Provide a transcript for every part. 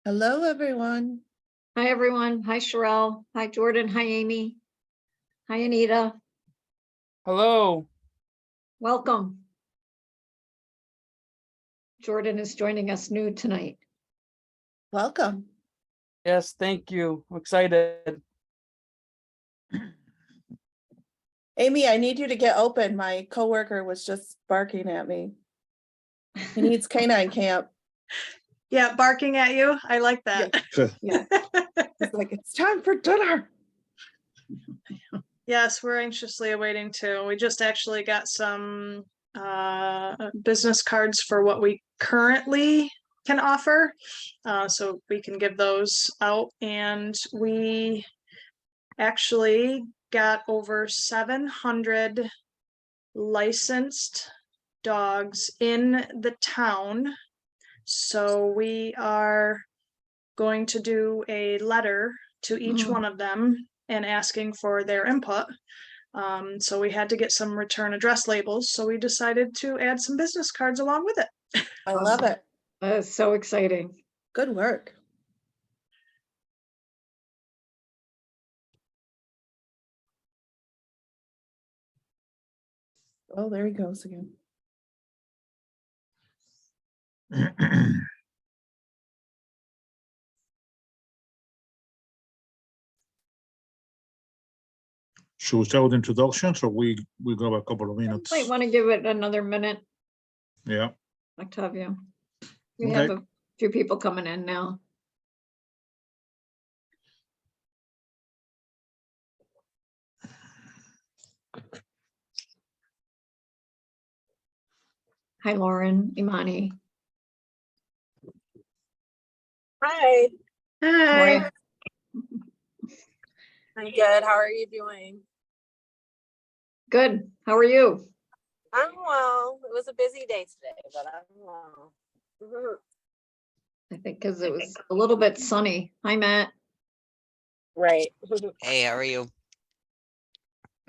Hello, everyone. Hi, everyone. Hi, Sherelle. Hi, Jordan. Hi, Amy. Hi, Anita. Hello. Welcome. Jordan is joining us new tonight. Welcome. Yes, thank you. I'm excited. Amy, I need you to get open. My coworker was just barking at me. He needs canine camp. Yeah, barking at you. I like that. Yeah. It's like, it's time for dinner. Yes, we're anxiously awaiting too. We just actually got some business cards for what we currently can offer. So we can give those out, and we actually got over 700 licensed dogs in the town. So we are going to do a letter to each one of them and asking for their input. So we had to get some return address labels. So we decided to add some business cards along with it. I love it. That is so exciting. Good work. Oh, there he goes again. Should we start with introductions, or we go a couple of minutes? Might want to give it another minute, Yeah. Octavio. We have a few people coming in now. Hi, Lauren, Imani. Hi, Hi. I'm good. How are you doing? Good. How are you? I'm well. It was a busy day today, but I'm well. I think because it was a little bit sunny. Hi, Matt. Right. Hey, how are you?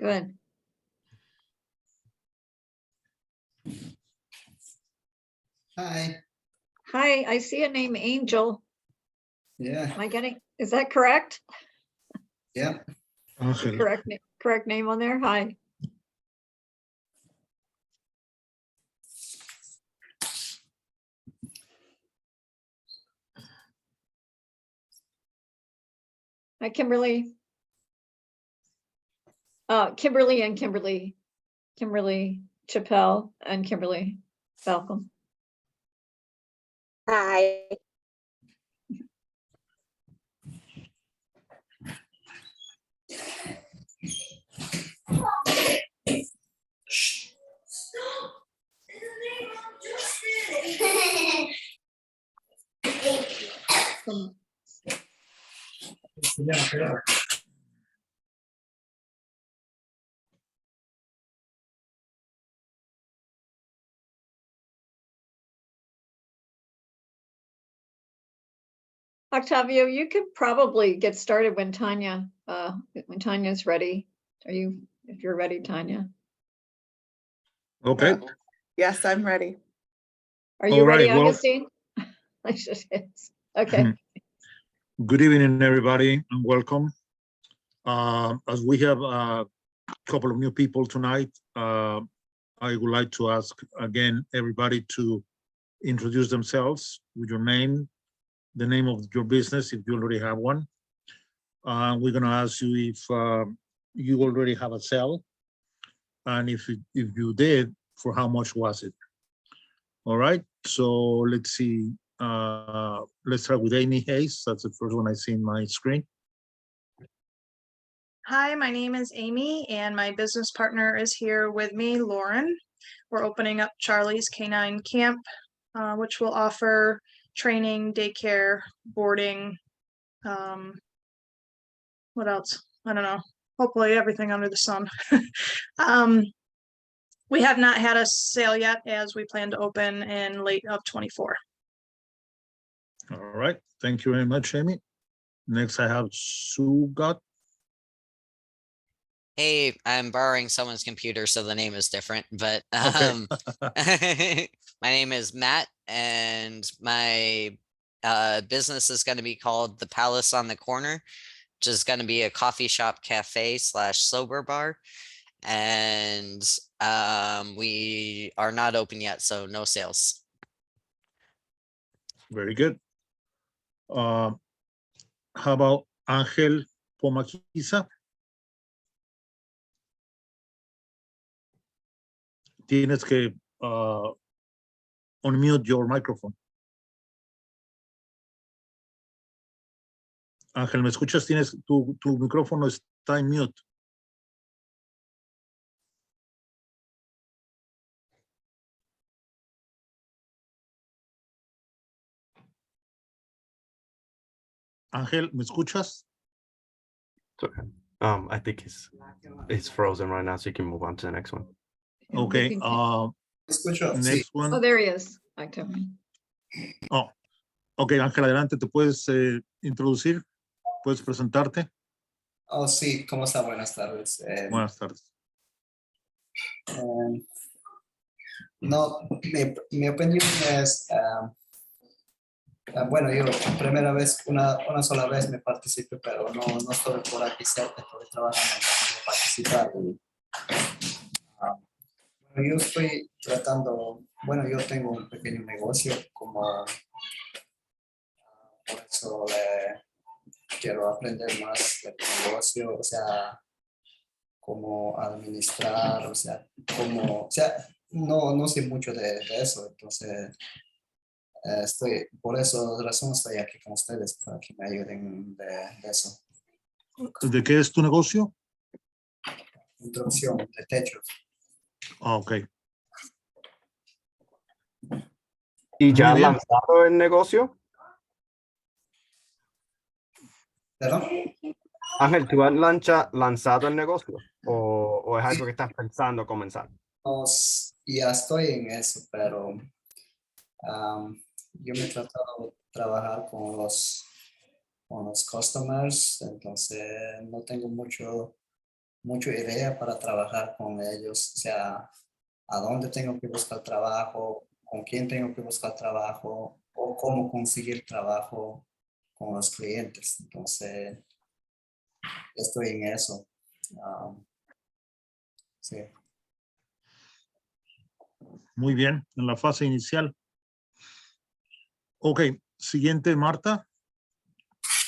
Good. Hi. Hi, I see a name Angel. Yeah. Am I getting, is that correct? Yeah. Angel. Correct name on there? Hi. Hi, Kimberly. Kimberly and Kimberly Chappelle and Kimberly Falcon. Hi. Octavio, you could probably get started when Tanya's ready. If you're ready, Tanya? Okay. Yes, I'm ready. Are you All ready, right, well- Augustine? Okay. Good evening, everybody, and welcome. As we have a couple of new people tonight, I would like to ask again everybody to introduce themselves with your name, the name of your business if you already have one. We're going to ask you if you already have a sale, and if you did, for how much was it? All right, so let's see. Let's start with Amy Hayes. That's the first one I see in my screen. Hi, my name is Amy, and my business partner is here with me, Lauren. We're opening up Charlie's Canine Camp, which will offer training, daycare, boarding. What else? I don't know. Hopefully everything under the sun. We have not had a sale yet, as we plan to open in late of 24. All right, thank you very much, Amy. Next, I have Sugat. Hey, I'm borrowing someone's computer, so the name is different, but Okay. my name is Matt, and my business is going to be called The Palace on the Corner, which is going to be a coffee shop cafe / sober bar. And we are not open yet, so no sales. Very good. How about Ángel Pomaquiza? Tienes que unmute your microphone. Ángel, ¿me escuchas? Tienes tu micrófono está en mute. Ángel, ¿me escuchas? I think it's frozen right now, so you can move on to the next one. Okay. Escucho, sí. Next one. Oh, there he is. Active. Oh, ok, Ángel, adelante, ¿te puedes introducir? ¿Puedes presentarte? Oh, sí, ¿cómo está? Buenas tardes. Buenas tardes. No, mi opinión es, bueno, yo primera vez, una sola vez me participé, pero no estoy por aquí cerca, estoy trabajando en participar. Bueno, yo estoy tratando, bueno, yo tengo un pequeño negocio, como por eso quiero aprender más del negocio, o sea, cómo administrar, o sea, no sé mucho de eso, entonces por eso razón estoy aquí con ustedes, para que me ayuden de eso. ¿De qué es tu negocio? Introducción de techos. Ah, ok. ¿Y ya Muy han bien. lanzado el negocio? ¿Perdón? Ángel, ¿tú has lanzado el negocio? ¿O es algo que estás pensando comenzar? Ya estoy en eso, pero yo me he tratado de trabajar con los customers, entonces no tengo mucha idea para trabajar con ellos, o sea, a dónde tengo que buscar trabajo, con quién tengo que buscar trabajo o cómo conseguir trabajo con los clientes. Entonces, estoy en eso. Sí. Muy bien, en la fase inicial. Ok, siguiente, Marta.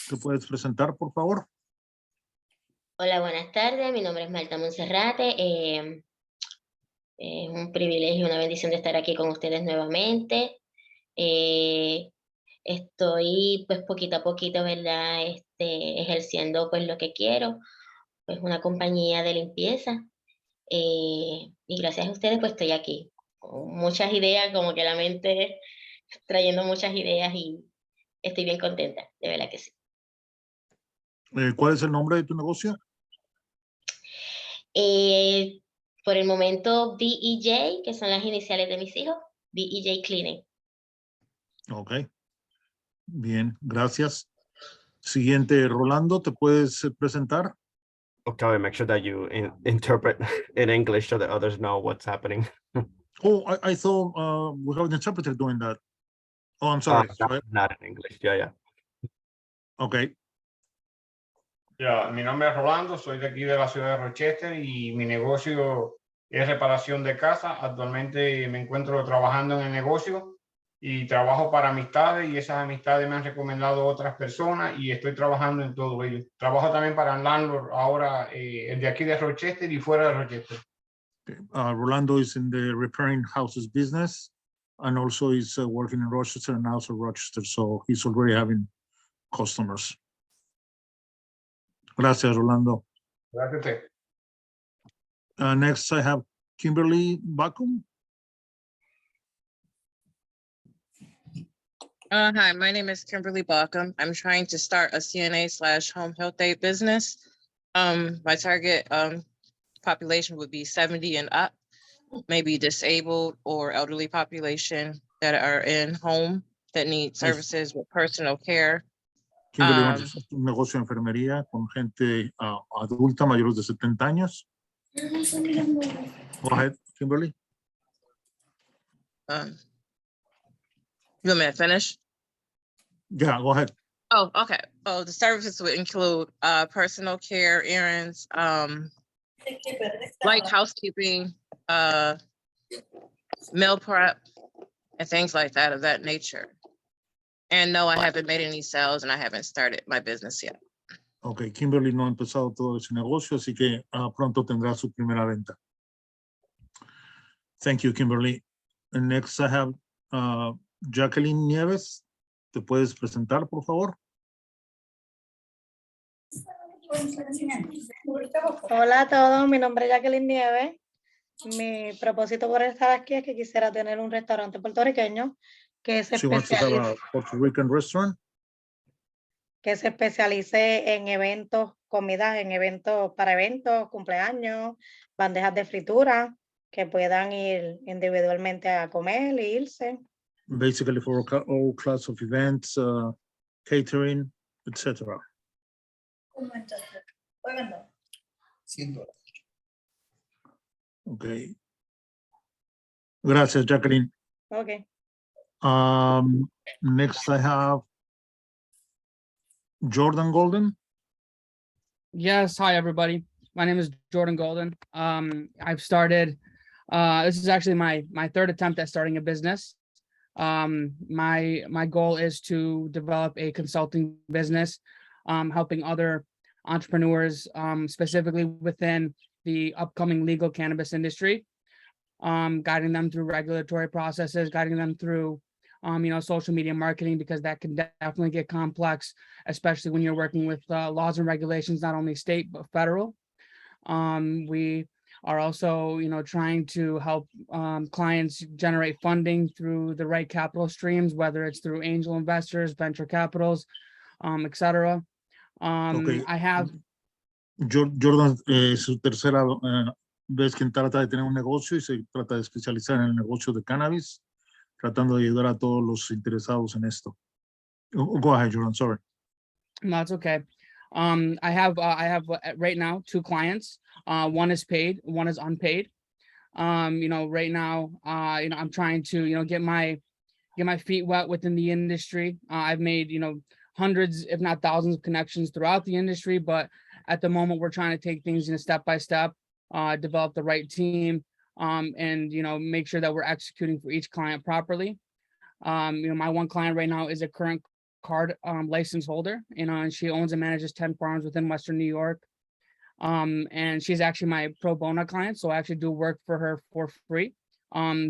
¿Te puedes presentar, por favor? Hola, buenas tardes. Mi nombre es Marta Monserrate. Es un privilegio y una bendición de estar aquí con ustedes nuevamente. Estoy pues poquito a poquito, ¿verdad? Ejerciendo pues lo que quiero, pues una compañía de limpieza. Y gracias a ustedes pues estoy aquí con muchas ideas, como que la mente trayendo muchas ideas y estoy bien contenta, de verdad que sí. ¿Cuál es el nombre de tu negocio? Por el momento BEJ, que son las iniciales de mis hijos, BEJ Cleaning. Ok. Bien, gracias. Siguiente, Rolando, ¿te puedes presentar? Okay, make sure that you interpret in English so that others know what's happening. Oh, I thought we have an interpreter doing that. Oh, I'm sorry. Not in English. Yeah. Ok. Ya, mi nombre es Rolando, soy de aquí de la ciudad de Rochester y mi negocio es reparación de casa. Actualmente me encuentro trabajando en el negocio y trabajo para amistades y esas amistades me han recomendado otras personas y estoy trabajando en todo ello. Trabajo también para el landlord ahora de aquí de Rochester y fuera de Rochester. Rolando is in the repairing houses business and also is working in Rochester and also Rochester, so he's already having customers. Gracias, Rolando. Gracias a usted. Next, I have Kimberly Bacum. Hi, my name is Kimberly Baucom. I'm trying to start a CNA/home health aid business. My target population would be 70 and up, maybe disabled or elderly population that are in home that need services with personal care. Kimberly, ¿es un negocio de enfermería con gente adulta mayores de 70 años? Go ahead, Kimberly. You want me to finish? Yeah, go ahead. Oh, okay. Oh, the services would include personal care, errands, light housekeeping, meal prep, and things like that of that nature. And no, I haven't made any sales and I haven't started my business yet. Ok, Kimberly no ha empezado todo su negocio, así que pronto tendrá su primera venta. Thank you, Kimberly. And next I have Jacqueline Nieves. ¿Te puedes presentar, por favor? Hola a todos, mi nombre es Jacqueline Nieves. Mi propósito por estar aquí es que quisiera tener un restaurante puertorriqueño que se She wants to have especialice, a Puerto Rican restaurant. en eventos, comidas, en eventos para eventos, cumpleaños, bandejas de fritura, que puedan ir individualmente a comer e irse. Basically for all class of events, catering, etc. $100. Okay. Gracias, Jacqueline. Okay. Next I have Jordan Golden. Yes, hi everybody. My name is Jordan Golden. I've started, this is actually my third attempt at starting a business. My goal is to develop a consulting business, helping other entrepreneurs, specifically within the upcoming legal cannabis industry, guiding them through regulatory processes, guiding them through social media marketing, because that can definitely get complex, especially when you're working with laws and regulations, not only state, but federal. We are also, trying to help clients generate funding through the right capital streams, whether it's through angel investors, venture capitals, etc. Okay. I have Jordan es su tercera vez que trata de tener un negocio y se trata de especializar en el negocio de cannabis, tratando de ayudar a todos los interesados en esto. Go ahead, Jordan, sorry. No, it's okay. I have right now 2 clients. One is paid, one is unpaid. Right now, I'm trying to, get my feet wet within the industry. I've made, hundreds, if not thousands of connections throughout the industry, but at the moment we're trying to take things step by step, develop the right team, and, make sure that we're executing for each client properly. My one client right now is a current card license holder, and she owns and manages 10 farms within Western New York. And she's actually my pro bono client, so I actually do work for her for free.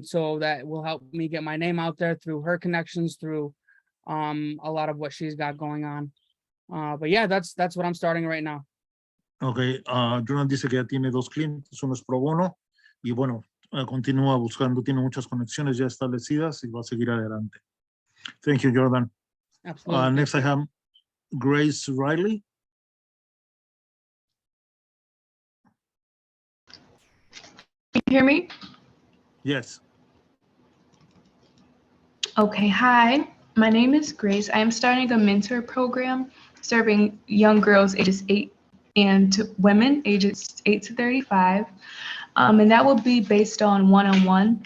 So that will help me get my name out there through her connections, through a lot of what she's got going on. But yeah, that's what I'm starting right now. Okay, Jordan dice que ya tiene 2 clientes, uno es pro bono y bueno, continúa buscando, tiene muchas conexiones ya establecidas y va a seguir adelante. Thank you, Jordan. Absolutely. Next I have Grace Riley. Can you hear me? Yes. Okay, hi. My name is Grace. I am starting a mentor program serving young girls ages 8 and to women ages 8 to 35. And that will be based on one-on-one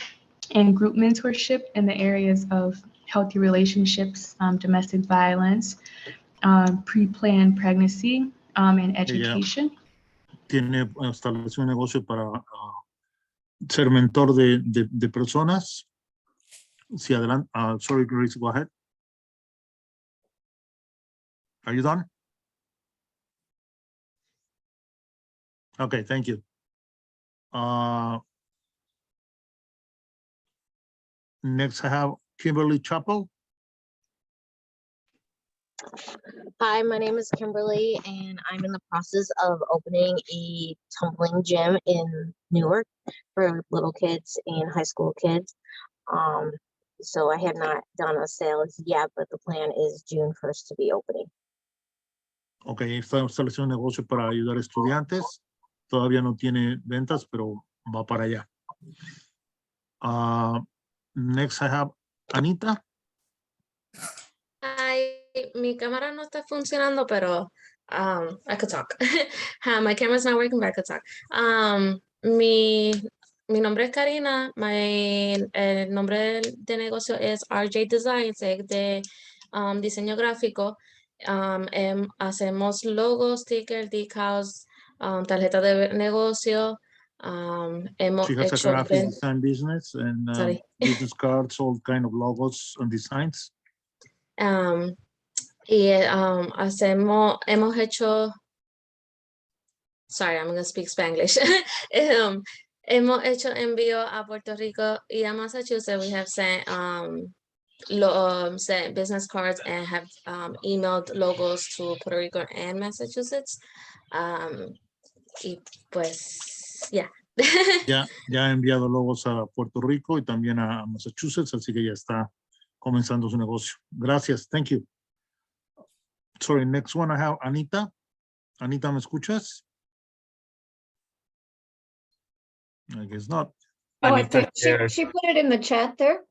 and group mentorship in the areas of healthy relationships, domestic violence, pre-planned pregnancy, and education. Tiene establecido un negocio para ser mentor de personas. Sí, adelante. Sorry, Grace, go ahead. Are you done? Okay, thank you. Next, I have Kimberly Chappell. Hi, my name is Kimberly, and I'm in the process of opening a tumbling gym in Newark for little kids and high school kids. So I have not done a sales yet, but the plan is June 1st to be opening. Ok, está estableciendo un negocio para ayudar a estudiantes. Todavía no tiene ventas, pero va para allá. Next, I have Anita. Hi, mi cámara no está funcionando, pero I could talk. My camera's not working, but I could talk. Mi nombre es Karina. El nombre de negocio es RJ Designs, de diseño gráfico. Hacemos logos, stickers, decals, tarjetas de negocio. Hemos She has a hecho graphic design business and Sorry. business cards, all kind of logos and designs. Hemos hecho, sorry, I'm gonna speak Spanglish. Hemos hecho envío a Puerto Rico y a Massachusetts. We have sent sent business cards and have emailed logos to Puerto Rico and Massachusetts. Y pues, yeah. Ya ha enviado logos a Puerto Rico y también a Massachusetts, así que ya está comenzando su negocio. Gracias, thank you. Sorry, next one I have Anita. Anita, ¿me escuchas? I guess not. Oh, I Anita think shares- she put it in the chat there.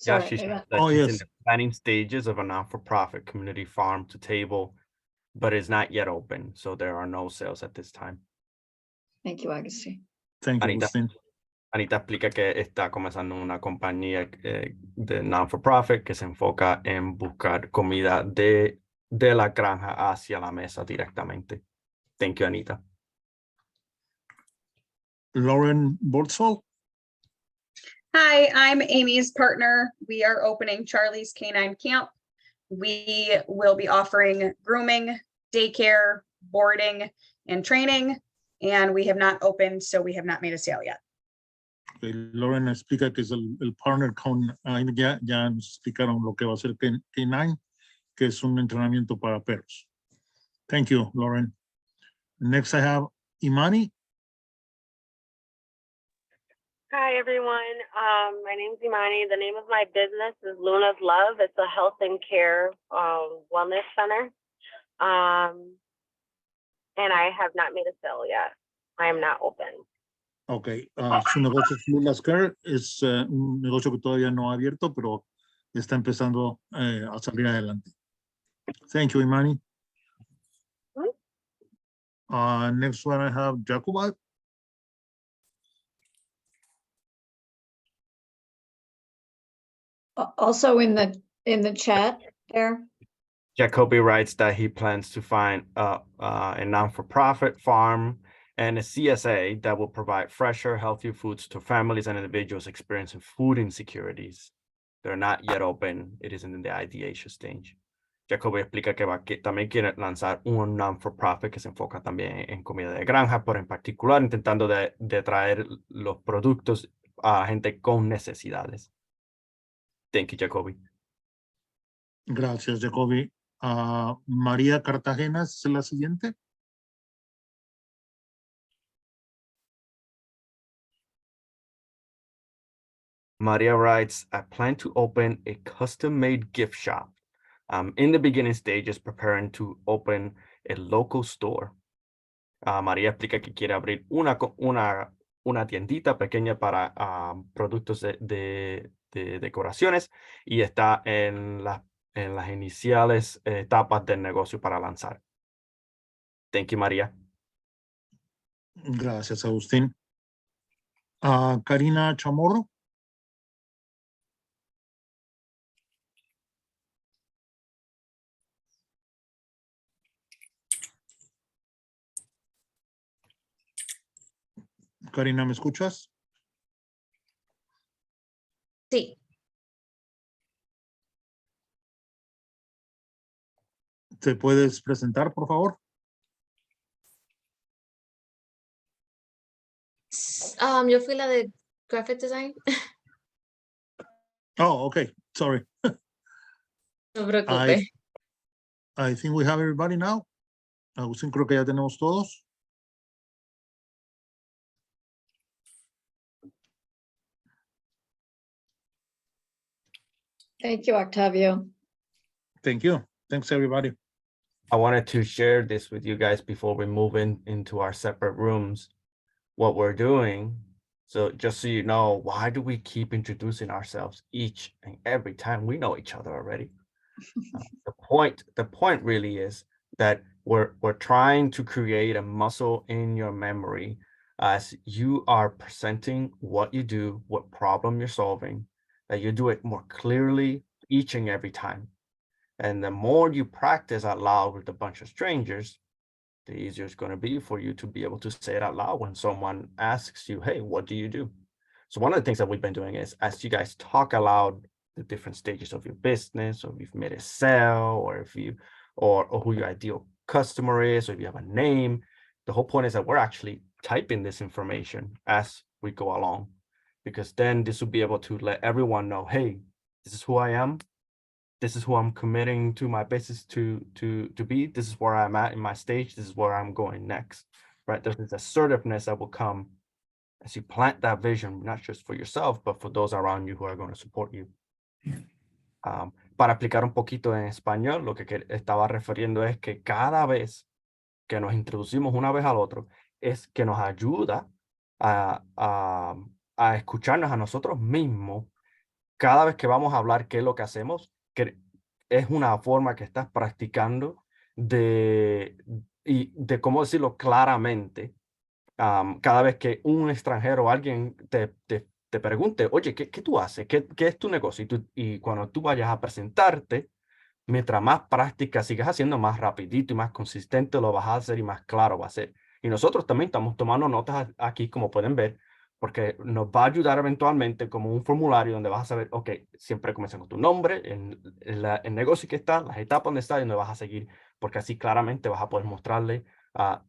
Yeah, Sorry, she I said got- that Oh, she's in yes. the planning stages of a non-for-profit community farm to table, but is not yet open, so there are no sales at this time. Thank you, Agassi. Thank you, Anita. Agustín. Anita explica que está comenzando una compañía de non-for-profit que se enfoca en buscar comida de la granja hacia la mesa directamente. Thank you, Anita. Lauren Boltzol. Hi, I'm Amy's partner. We are opening Charlie's Canine Camp. We will be offering grooming, daycare, boarding, and training, and we have not opened, so we have not made a sale yet. Okay, Lauren explica que es el partner con, ya nos explicaron lo que va a ser K9, que es un entrenamiento para perros. Thank you, Lauren. Next I have Imani. Hi, everyone. My name's Imani. The name of my business is Luna's Love. It's a health and care wellness center. And I have not made a sale yet. I am not open. Ok, su negocio es Lula's Care, es un negocio que todavía no ha abierto, pero está empezando a salir adelante. Thank you, Imani. Next one I have Jacobat. Also in the chat there. Jacoby writes that he plans to find a non-for-profit farm and a CSA that will provide fresher, healthier foods to families and individuals experiencing food insecurities. They're not yet open. It is in the ideation stage. Jacoby explica que también quiere lanzar un non-for-profit que se enfoca también en comida de granja, pero en particular intentando de traer los productos a gente con necesidades. Thank you, Jacoby. Gracias, Jacoby. María Cartagena es la siguiente. Maria writes, I plan to open a custom-made gift shop. In the beginning stages, preparing to open a local store. María explica que quiere abrir una tiendita pequeña para productos de decoraciones y está en las iniciales etapas del negocio para lanzar. Thank you, María. Gracias, Agustín. Karina Chamorro. Karina, ¿me escuchas? Sí. ¿Te puedes presentar, por favor? Yo fui la de graphic design. Oh, okay. Sorry. No preocupe. I think we have everybody now. Agustín, creo que ya tenemos todos. Thank you, Octavio. Thank you. Thanks, everybody. I wanted to share this with you guys before we move into our separate rooms, what we're doing. So just so you know, why do we keep introducing ourselves each and every time? We know each other already. The point really is that we're trying to create a muscle in your memory as you are presenting what you do, what problem you're solving, that you do it more clearly each and every time. And the more you practice out loud with a bunch of strangers, the easier it's going to be for you to be able to say it out loud when someone asks you, hey, what do you do? So one of the things that we've been doing is, as you guys talk aloud the different stages of your business, or if you've made a sale, or if you, or who your ideal customer is, or if you have a name, the whole point is that we're actually typing this information as we go along, because then this will be able to let everyone know, hey, this is who I am. This is who I'm committing to my business to be. This is where I'm at in my stage. This is where I'm going next, right? There's this assertiveness that will come as you plant that vision, not just for yourself, but for those around you who are going to support you. Para aplicar un poquito en español, lo que estaba refiriendo es que cada vez que nos introducimos una vez al otro, es que nos ayuda a escucharnos a nosotros mismos cada vez que vamos a hablar qué es lo que hacemos, que es una forma que estás practicando de cómo decirlo claramente. Cada vez que un extranjero o alguien te pregunte, oye, ¿qué tú haces? ¿Qué es tu negocio? Y cuando tú vayas a presentarte, mientras más práctica sigas haciendo, más rapidito y más consistente lo vas a hacer y más claro va a ser. Y nosotros también estamos tomando notas aquí, como pueden ver, porque nos va a ayudar eventualmente como un formulario donde vas a saber, ok, siempre comienza con tu nombre, el negocio que está, las etapas donde está y donde vas a seguir, porque así claramente vas a poder mostrarle a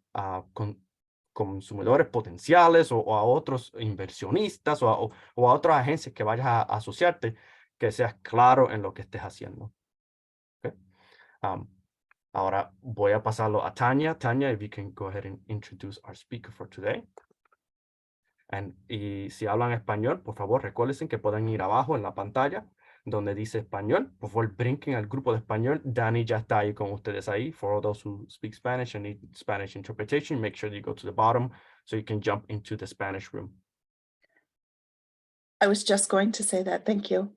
consumidores potenciales o a otros inversionistas o a otras agencias que vayas a asociarte, que seas claro en lo que estés haciendo. Okay. Ahora voy a pasarlo a Tanya. Tanya, if you can go ahead and introduce our speaker for today. Y si hablan español, por favor, recuerden que pueden ir abajo en la pantalla donde dice español. Por favor, brinquen al grupo de español. Dani ya está ahí con ustedes ahí. For all those who speak Spanish and need Spanish interpretation, make sure you go to the bottom so you can jump into the Spanish room. I was just going to say that. Thank you.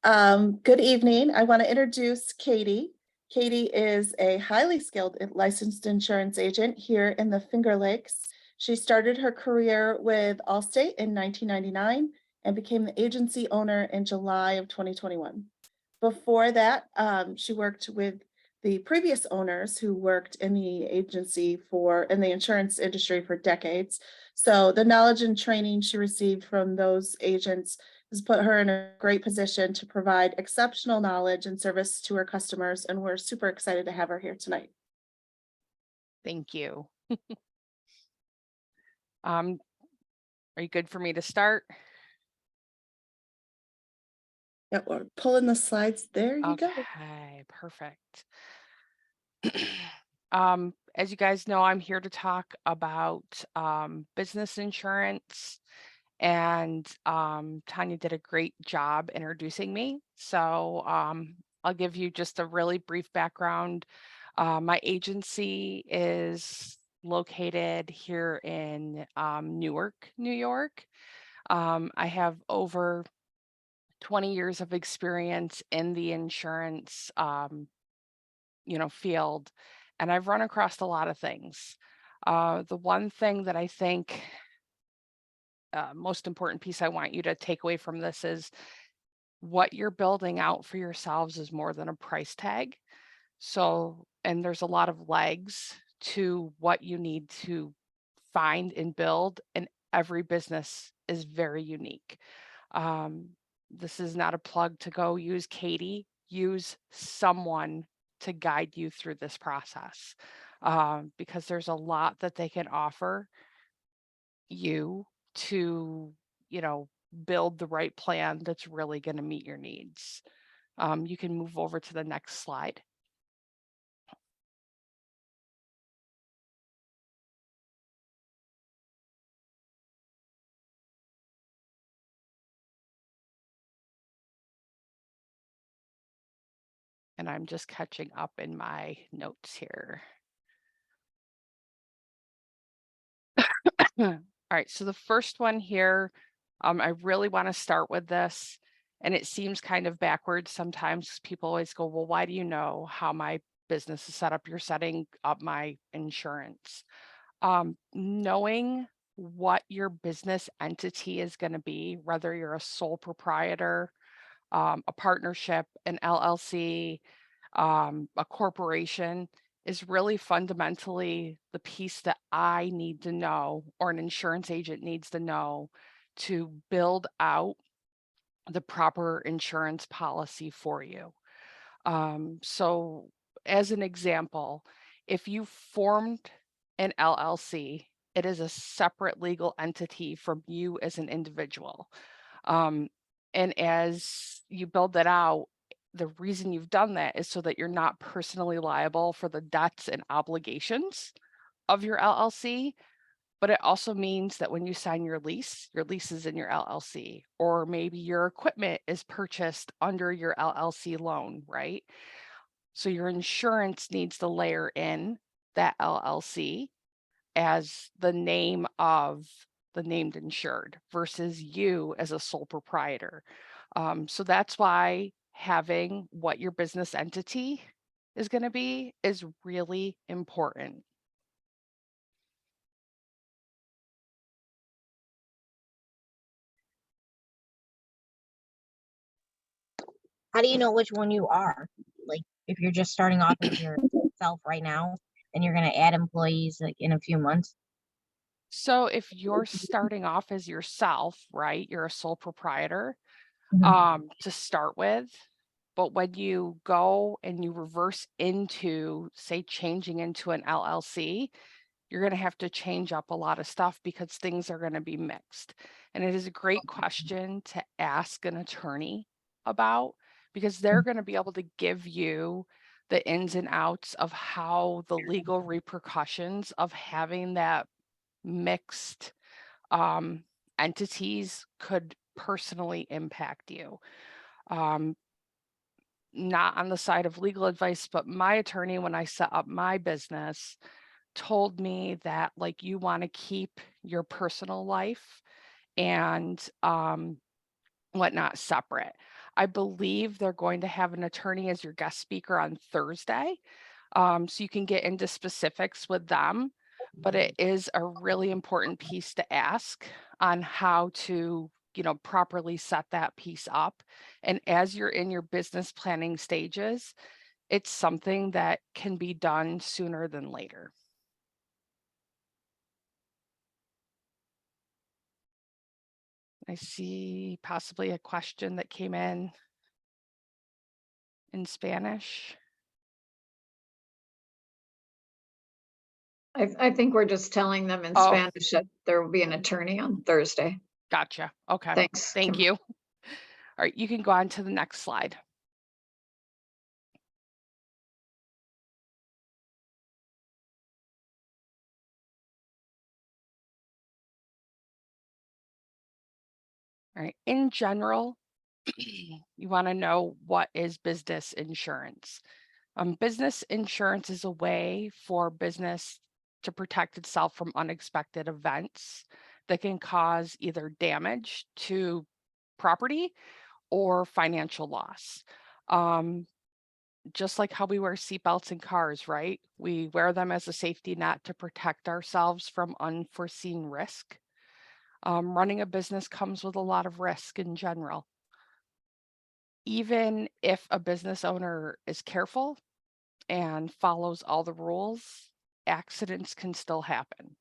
Good evening. I want to introduce Katie. Katie is a highly skilled licensed insurance agent here in the Finger Lakes. She started her career with Allstate in 1999 and became the agency owner in July of 2021. Before that, she worked with the previous owners who worked in the agency in the insurance industry for decades. So the knowledge and training she received from those agents has put her in a great position to provide exceptional knowledge and service to her customers. And we're super excited to have her here tonight. Thank you. Are you good for me to start? Yeah, we're pulling the slides. There you go. Okay, perfect. As you guys know, I'm here to talk about business insurance, and Tanya did a great job introducing me. So I'll give you just a really brief background. My agency is located here in Newark, New York. I have over 20 years of experience in the insurance field, and I've run across a lot of things. The one thing that I think most important piece I want you to take away from this is what you're building out for yourselves is more than a price tag. So, and there's a lot of legs to what you need to find and build, and every business is very unique. This is not a plug to go use Katie. Use someone to guide you through this process, because there's a lot that they can offer you to, build the right plan that's really going to meet your needs. You can move over to the next slide. And I'm just catching up in my notes here. All right, so the first one here, I really want to start with this, and it seems kind of backwards sometimes because people always go, well, why do you know how my business is set up? You're setting up my insurance. Knowing what your business entity is going to be, whether you're a sole proprietor, a partnership, an LLC, a corporation is really fundamentally the piece that I need to know, or an insurance agent needs to know, to build out the proper insurance policy for you. So as an example, if you formed an LLC, it is a separate legal entity from you as an individual. And as you build that out, the reason you've done that is so that you're not personally liable for the debts and obligations of your LLC. But it also means that when you sign your lease is in your LLC, or maybe your equipment is purchased under your LLC loan, right? So your insurance needs to layer in that LLC as the name of the named insured versus you as a sole proprietor. So that's why having what your business entity is going to be is really important. How do you know which one you are? Like, if you're just starting off as yourself right now and you're going to add employees like in a few months? So if you're starting off as yourself, right, you're a sole proprietor to start with, but when you go and you reverse into, say, changing into an LLC, you're going to have to change up a lot of stuff because things are going to be mixed. And it is a great question to ask an attorney about, because they're going to be able to give you the ins and outs of how the legal repercussions of having that mixed entities could personally impact you. Not on the side of legal advice, but my attorney, when I set up my business, told me that, like, you want to keep your personal life and whatnot separate. I believe they're going to have an attorney as your guest speaker on Thursday. So you can get into specifics with them, but it is a really important piece to ask on how to, properly set that piece up. And as you're in your business planning stages, it's something that can be done sooner than later. I see possibly a question that came in Spanish. I think we're just telling them in Spanish that there will be an attorney on Thursday. Gotcha. Okay. Thanks. Thank you. All right, you can go on to the next slide. All right, in general, you want to know what is business insurance. Business insurance is a way for business to protect itself from unexpected events that can cause either damage to property or financial loss. Just like how we wear seatbelts in cars, right? We wear them as a safety net to protect ourselves from unforeseen risk. Running a business comes with a lot of risk in general. Even if a business owner is careful and follows all the rules, accidents can still happen.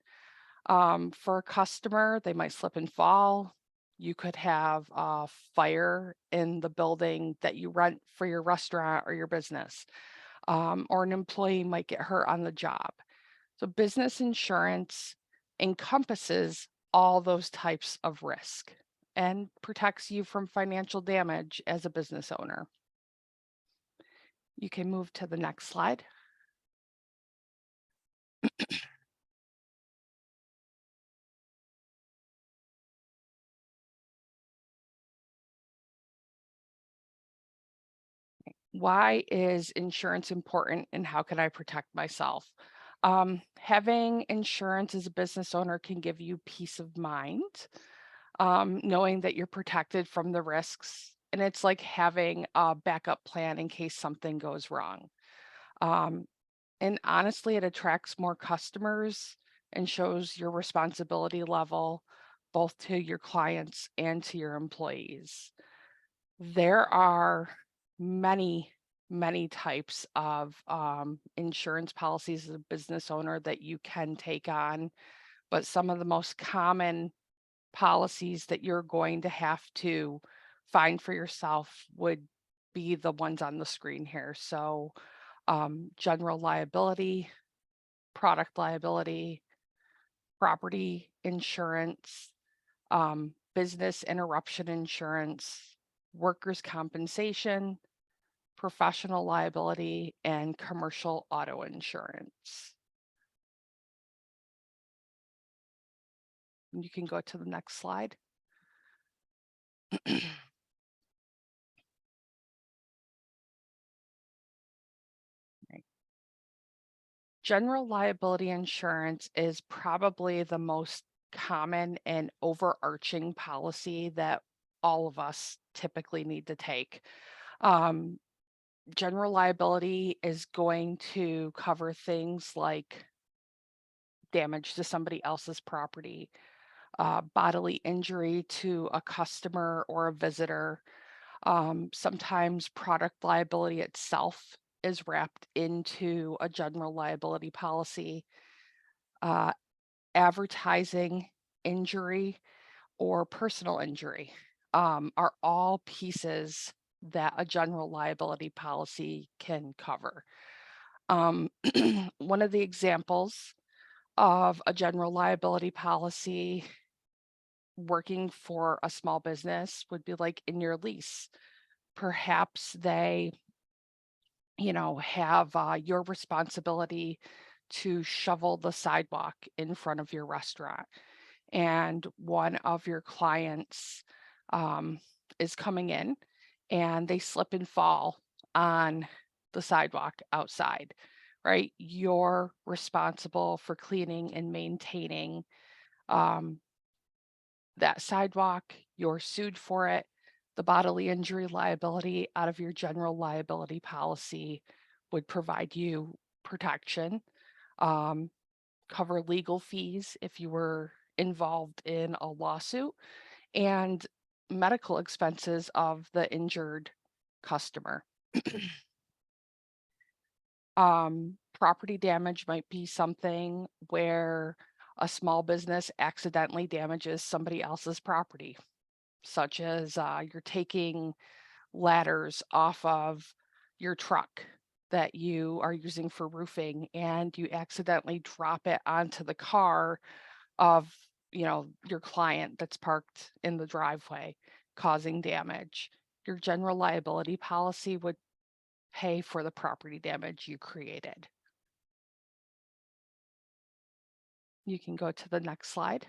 For a customer, they might slip and fall. You could have a fire in the building that you rent for your restaurant or your business, or an employee might get hurt on the job. So business insurance encompasses all those types of risk and protects you from financial damage as a business owner. You can move to the next slide. Why is insurance important and how can I protect myself? Having insurance as a business owner can give you peace of mind, knowing that you're protected from the risks. And it's like having a backup plan in case something goes wrong. And honestly, it attracts more customers and shows your responsibility level both to your clients and to your employees. There are many types of insurance policies as a business owner that you can take on, but some of the most common policies that you're going to have to find for yourself would be the ones on the screen here. So general liability, product liability, property insurance, business interruption insurance, workers' compensation, professional liability, and commercial auto insurance. You can go to the next slide. General liability insurance is probably the most common and overarching policy that all of us typically need to take. General liability is going to cover things like damage to somebody else's property, bodily injury to a customer or a visitor. Sometimes product liability itself is wrapped into a general liability policy. Advertising injury or personal injury are all pieces that a general liability policy can cover. One of the examples of a general liability policy working for a small business would be like in your lease. Perhaps they, have your responsibility to shovel the sidewalk in front of your restaurant. And one of your clients is coming in and they slip and fall on the sidewalk outside, right? You're responsible for cleaning and maintaining that sidewalk. You're sued for it. The bodily injury liability out of your general liability policy would provide you protection, cover legal fees if you were involved in a lawsuit, and medical expenses of the injured customer. Property damage might be something where a small business accidentally damages somebody else's property, such as you're taking ladders off of your truck that you are using for roofing and you accidentally drop it onto the car of your client that's parked in the driveway, causing damage. Your general liability policy would pay for the property damage you created. You can go to the next slide.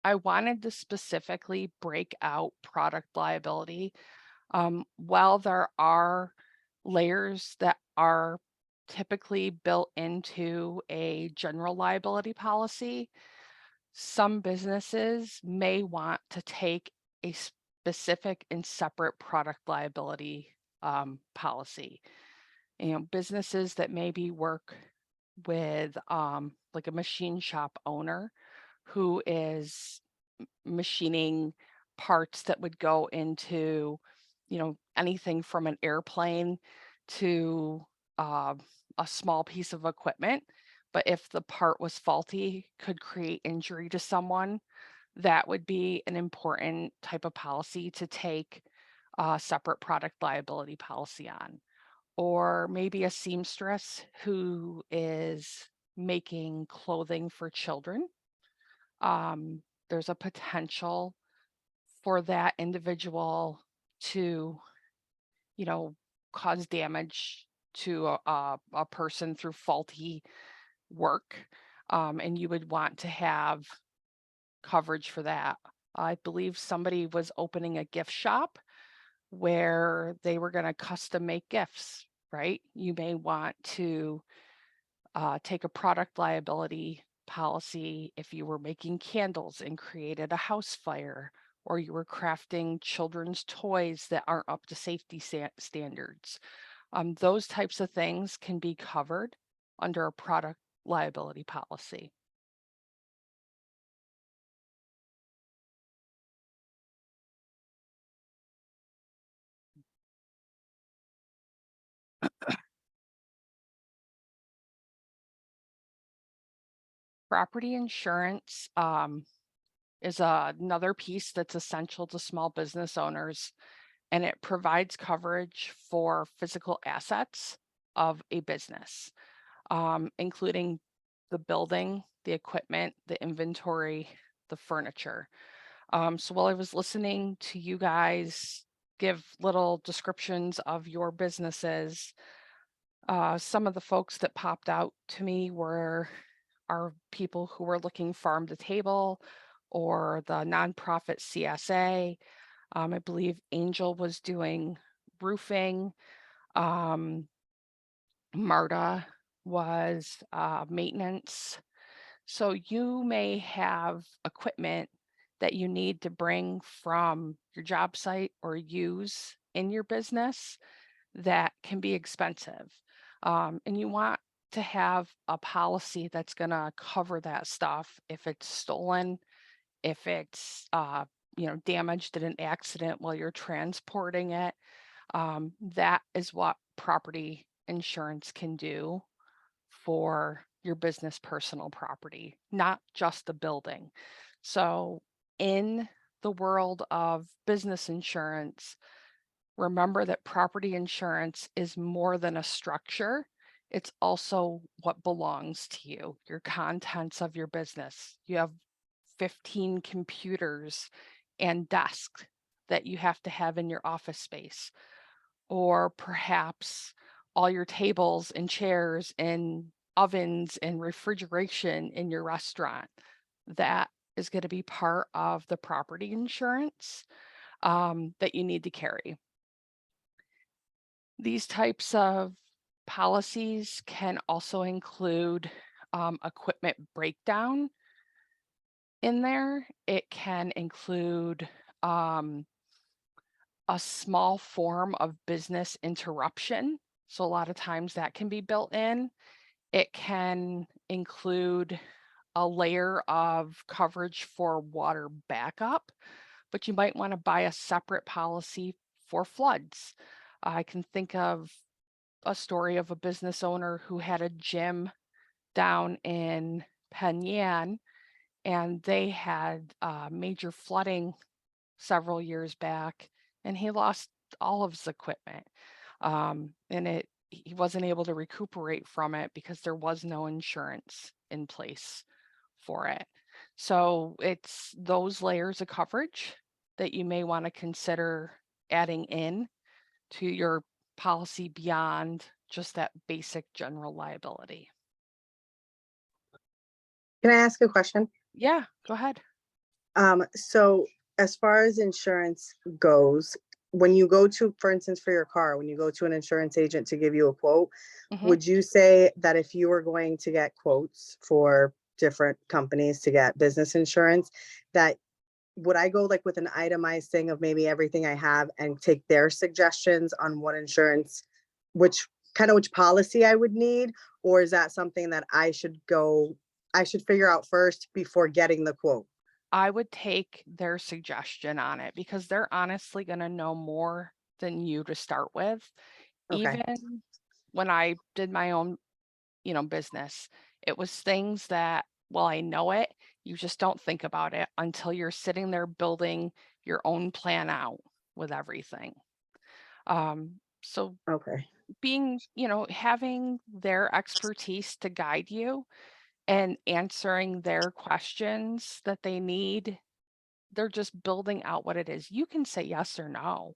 I wanted to specifically break out product liability. While there are layers that are typically built into a general liability policy, some businesses may want to take a specific and separate product liability policy. Businesses that maybe work with like a machine shop owner who is machining parts that would go into, anything from an airplane to a small piece of equipment. But if the part was faulty, could create injury to someone, that would be an important type of policy to take a separate product liability policy on. Or maybe a seamstress who is making clothing for children. There's a potential for that individual to, cause damage to a person through faulty work. And you would want to have coverage for that. I believe somebody was opening a gift shop where they were going to custom make gifts, right? You may want to take a product liability policy if you were making candles and created a house fire, or you were crafting children's toys that aren't up to safety standards. Those types of things can be covered under a product liability policy. Property insurance is another piece that's essential to small business owners, and it provides coverage for physical assets of a business, including the building, the equipment, the inventory, the furniture. So while I was listening to you guys give little descriptions of your businesses, some of the folks that popped out to me are people who were looking farm to table or the nonprofit CSA. I believe Angel was doing roofing. Marta was maintenance. So you may have equipment that you need to bring from your job site or use in your business that can be expensive. And you want to have a policy that's going to cover that stuff if it's stolen, if it's damaged in an accident while you're transporting it. That is what property insurance can do for your business personal property, not just the building. So in the world of business insurance, remember that property insurance is more than a structure. It's also what belongs to you, your contents of your business. You have 15 computers and desks that you have to have in your office space, or perhaps all your tables and chairs and ovens and refrigeration in your restaurant. That is going to be part of the property insurance that you need to carry. These types of policies can also include equipment breakdown in there. It can include a small form of business interruption. So a lot of times that can be built in. It can include a layer of coverage for water backup, but you might want to buy a separate policy for floods. I can think of a story of a business owner who had a gym down in Penn Yan, and they had major flooding several years back, and he lost all of his equipment. And he wasn't able to recuperate from it because there was no insurance in place for it. So it's those layers of coverage that you may want to consider adding in to your policy beyond just that basic general liability. Can I ask a question? Yeah, go ahead. So as far as insurance goes, when you go to, for instance, for your car, when you go to an insurance agent to give you a quote, would you say that if you were going to get quotes for different companies to get business insurance, that would I go like with an itemized thing of maybe everything I have and take their suggestions on what insurance, which policy I would need? Or is that something that I should figure out first before getting the quote? I would take their suggestion on it because they're honestly going to know more than you to start with. Okay. Even when I did my own, business, it was things that, well, I know it, you just don't think about it until you're sitting there building your own plan out with everything. So okay, being, having their expertise to guide you and answering their questions that they need, they're just building out what it is. You can say yes or no.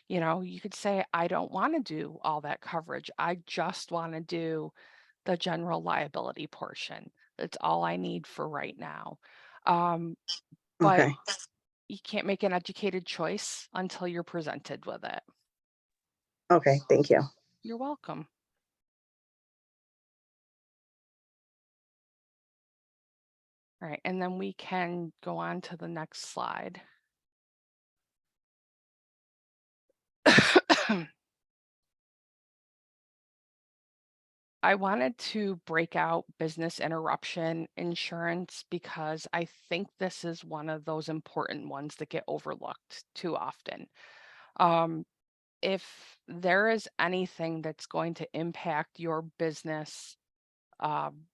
You could say, I don't want to do all that coverage. I just want to do the general liability portion. That's all I need for right now. But okay, you can't make an educated choice until you're presented with it. okay, thank you. You're welcome. All right, and then we can go on to the next slide. I wanted to break out business interruption insurance because I think this is one of those important ones that get overlooked too often. If there is anything that's going to impact your business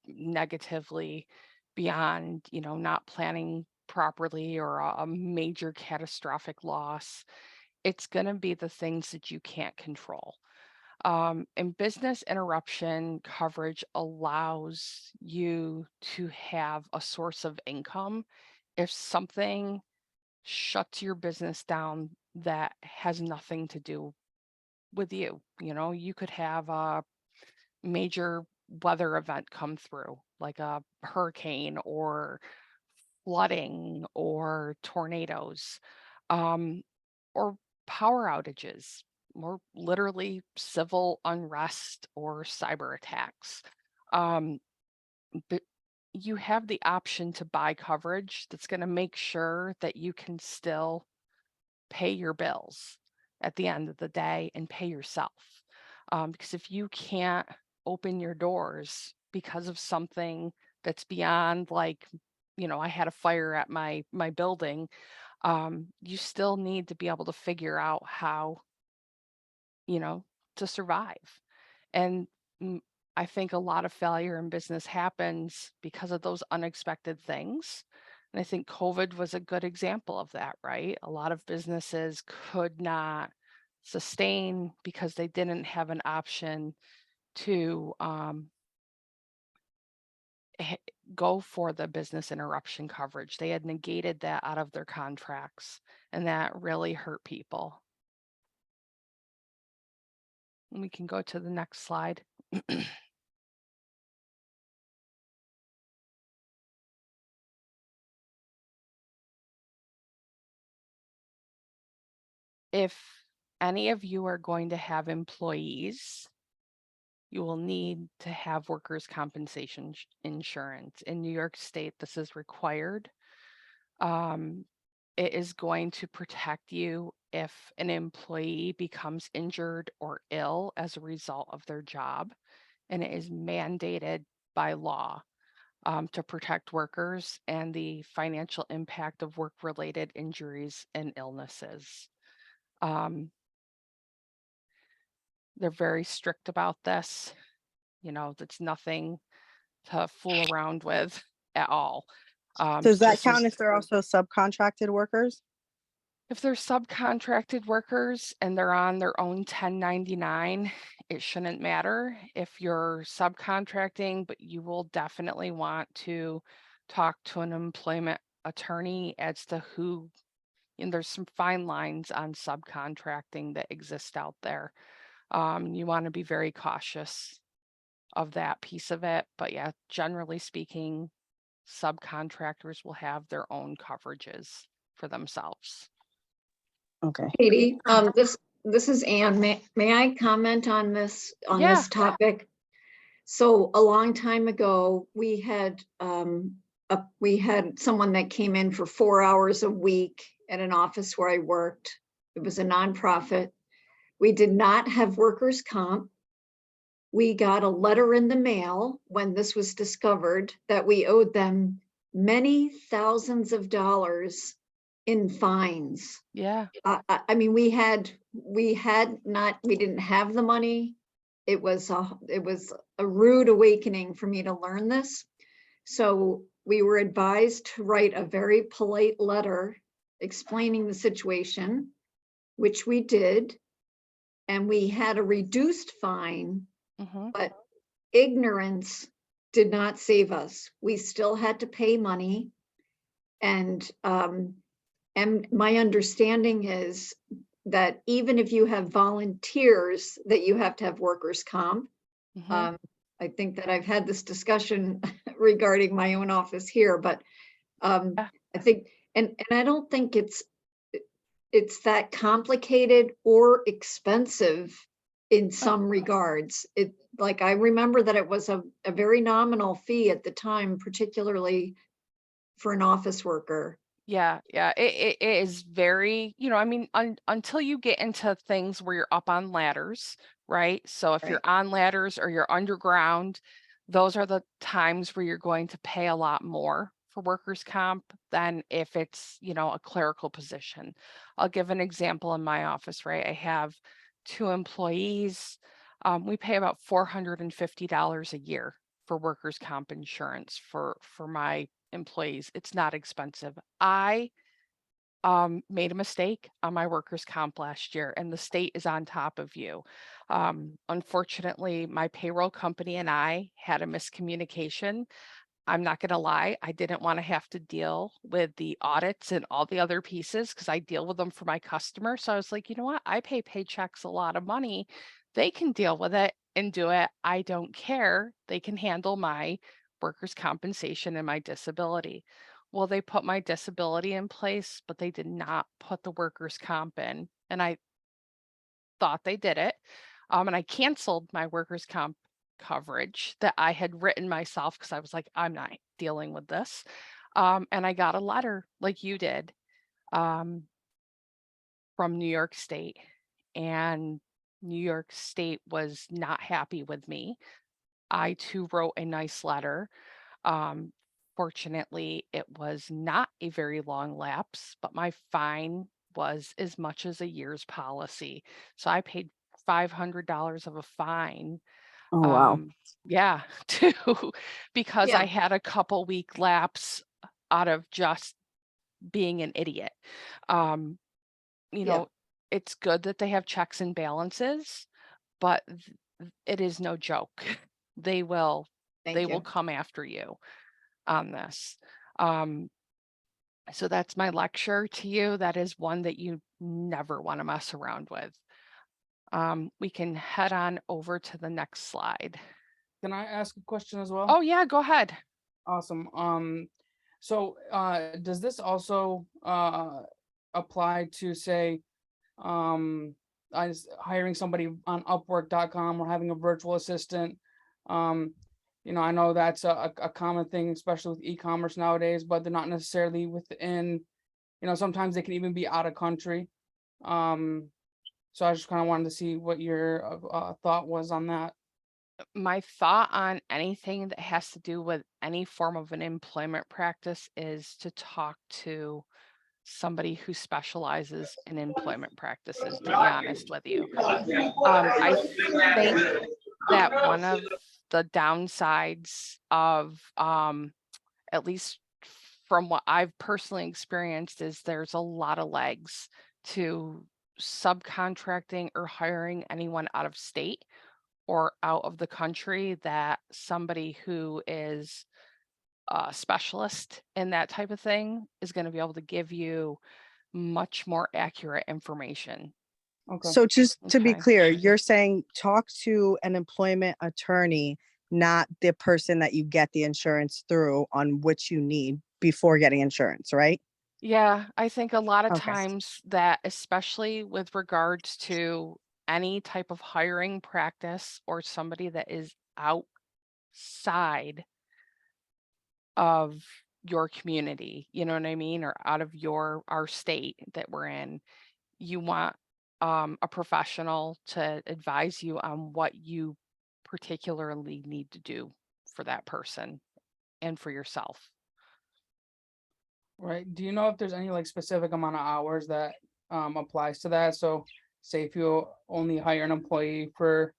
negatively beyond, not planning properly or a major catastrophic loss, it's going to be the things that you can't control. And business interruption coverage allows you to have a source of income if something shuts your business down that has nothing to do with you. You could have a major weather event come through, like a hurricane or flooding or tornadoes, or power outages, or literally civil unrest or cyber attacks. But you have the option to buy coverage that's going to make sure that you can still pay your bills at the end of the day and pay yourself. Because if you can't open your doors because of something that's beyond, like, I had a fire at my building, you still need to be able to figure out how, to survive. And I think a lot of failure in business happens because of those unexpected things. And I think COVID was a good example of that, right? A lot of businesses could not sustain because they didn't have an option to go for the business interruption coverage. They had negated that out of their contracts, and that really hurt people. And we can go to the next slide. If any of you are going to have employees, you will need to have workers' compensation insurance. In New York State, this is required. It is going to protect you if an employee becomes injured or ill as a result of their job, and it is mandated by law to protect workers and the financial impact of work-related injuries and illnesses. They're very strict about this. That's nothing to fool around with at all. Does that This count is- if they're also subcontracted workers? If they're subcontracted workers and they're on their own 1099, it shouldn't matter if you're subcontracting, but you will definitely want to talk to an employment attorney as to who, and there's some fine lines on subcontracting that exist out there. You want to be very cautious of that piece of it. But yeah, generally speaking, subcontractors will have their own coverages for themselves. Okay. Katie, this is Anne. May I comment on this topic? So a long time ago, we had someone that came in for 4 hours a week at an office where I worked. It was a nonprofit. We did not have workers' comp. We got a letter in the mail when this was discovered that we owed them many thousands of dollars in fines. Yeah. I mean, we didn't have the money. It was a rude awakening for me to learn this. So we were advised to write a very polite letter explaining the situation, which we did. And we had a reduced fine, but ignorance did not save us. We still had to pay money. And my understanding is that even if you have volunteers, that you have to have workers' comp. I think that I've had this discussion regarding my own office here, but I think, and I don't think it's that complicated or expensive in some regards. Like, I remember that it was a very nominal fee at the time, particularly for an office worker. Yeah, yeah, it is very, I mean, until you get into things where you're up on ladders, right? So if you're Right. on ladders or you're underground, those are the times where you're going to pay a lot more for workers' comp than if it's, a clerical position. I'll give an example in my office, right? I have 2 employees. We pay about $450 a year for workers' comp insurance for my employees. It's not expensive. I made a mistake on my workers' comp last year, and the state is on top of you. Unfortunately, my payroll company and I had a miscommunication. I'm not going to lie, I didn't want to have to deal with the audits and all the other pieces because I deal with them for my customer. So I was like, you know what? I pay paychecks a lot of money. They can deal with it and do it. I don't care. They can handle my workers' compensation and my disability. Well, they put my disability in place, but they did not put the workers' comp in. And I thought they did it. And I canceled my workers' comp coverage that I had written myself because I was like, I'm not dealing with this. And I got a letter like you did um, from New York State. And New York State was not happy with me. I too wrote a nice letter. Um, Fortunately, it was not a very long lapse, but my fine was as much as a year's policy. So I paid $500 of a fine. Oh, wow. Yeah, to because I Yeah, had a couple week lapse out of just being an idiot. Um, you yeah, know, it's good that they have checks and balances, but it is no joke. They will thank they will you. come after you on this. Um, so that's my lecture to you. That is one that you never want to mess around with. We can head on over to the next slide. Can I ask a question as well? Oh yeah, go ahead. Awesome. So does this also apply to, say, hiring somebody on Upwork.com or having a virtual assistant? Um, I know that's a common thing, especially with e-commerce nowadays, but they're not necessarily within, sometimes they can even be out of country. So I just kind of wanted to see what your thought was on that. My thought on anything that has to do with any form of an employment practice is to talk to somebody who specializes in employment practices, to be honest with you. I think that one of the downsides of, at least from what I've personally experienced, is there's a lot of legs to subcontracting or hiring anyone out of state or out of the country, that somebody who is a specialist in that type of thing is going to be able to give you much more accurate information. Okay. So just to be Okay. clear, you're saying talk to an employment attorney, not the person that you get the insurance through on which you need before getting insurance, right? Yeah, I think a lot of Okay. times that, especially with regards to any type of hiring practice or somebody that is outside of your community, you know what I mean, or out of our state that we're in, you want a professional to advise you on what you particularly need to do for that person and for yourself. Right. Do you know if there's any like specific amount of hours that applies to that? So say if you only hire an employee for,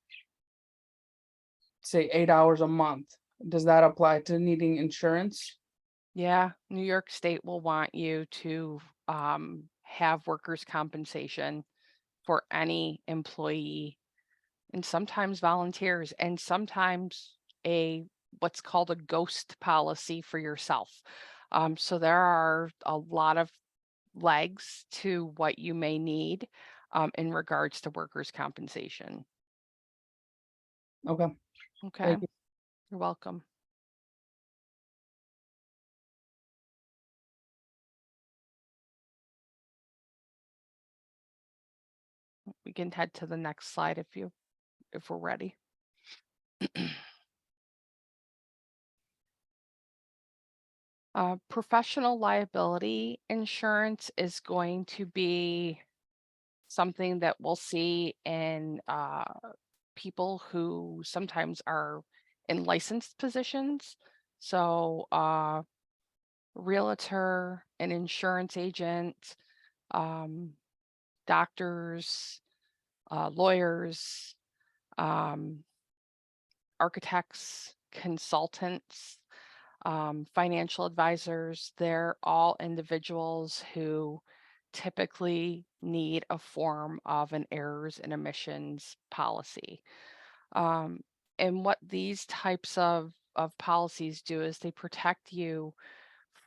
say, 8 hours a month, does that apply to needing insurance? Yeah, New York State will want you to have workers' compensation for any employee, and sometimes volunteers, and sometimes a what's called a ghost policy for yourself. So there are a lot of legs to what you may need in regards to workers' compensation. Okay. Okay, Thank you. you're welcome. We can head to the next slide if we're ready. Professional liability insurance is going to be something that we'll see in people who sometimes are in licensed positions. So, realtor, an insurance agent, doctors, lawyers, architects, consultants, financial advisors. They're all individuals who typically need a form of an errors and omissions policy. And what these types of policies do is they protect you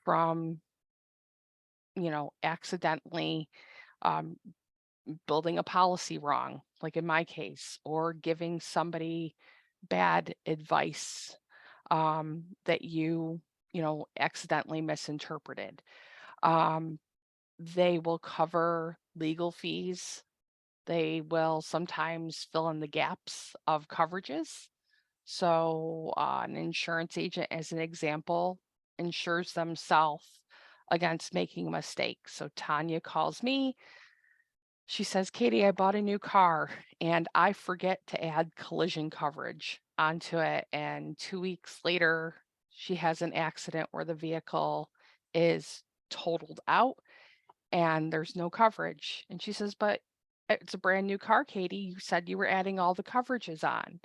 from, accidentally um, building a policy wrong, like in my case, or giving somebody bad advice that accidentally misinterpreted. They will cover legal fees. They will sometimes fill in the gaps of coverages. So, an insurance agent, as an example, insures themselves against making a mistake. So, Tanya calls me. She says, Katie, I bought a new car and I forget to add collision coverage onto it. And 2 weeks later, she has an accident where the vehicle is totaled out and there's no coverage. And she says, but it's a brand new car, Katie. You said you were adding all the coverages on.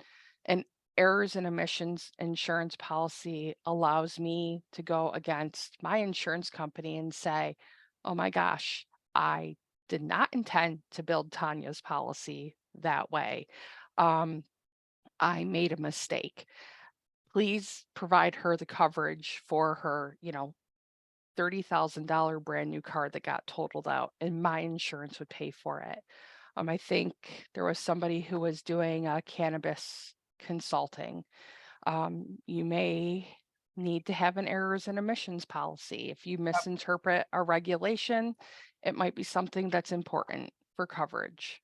And errors and omissions insurance policy allows me to go against my insurance company and say, oh my gosh, I did not intend to build Tanya's policy that way. I made a mistake. Please provide her the coverage for her, $30,000 brand new car that got totaled out, and my insurance would pay for it. I think there was somebody who was doing cannabis consulting. You may need to have an errors and omissions policy. If you misinterpret a regulation, it might be something that's important for coverage.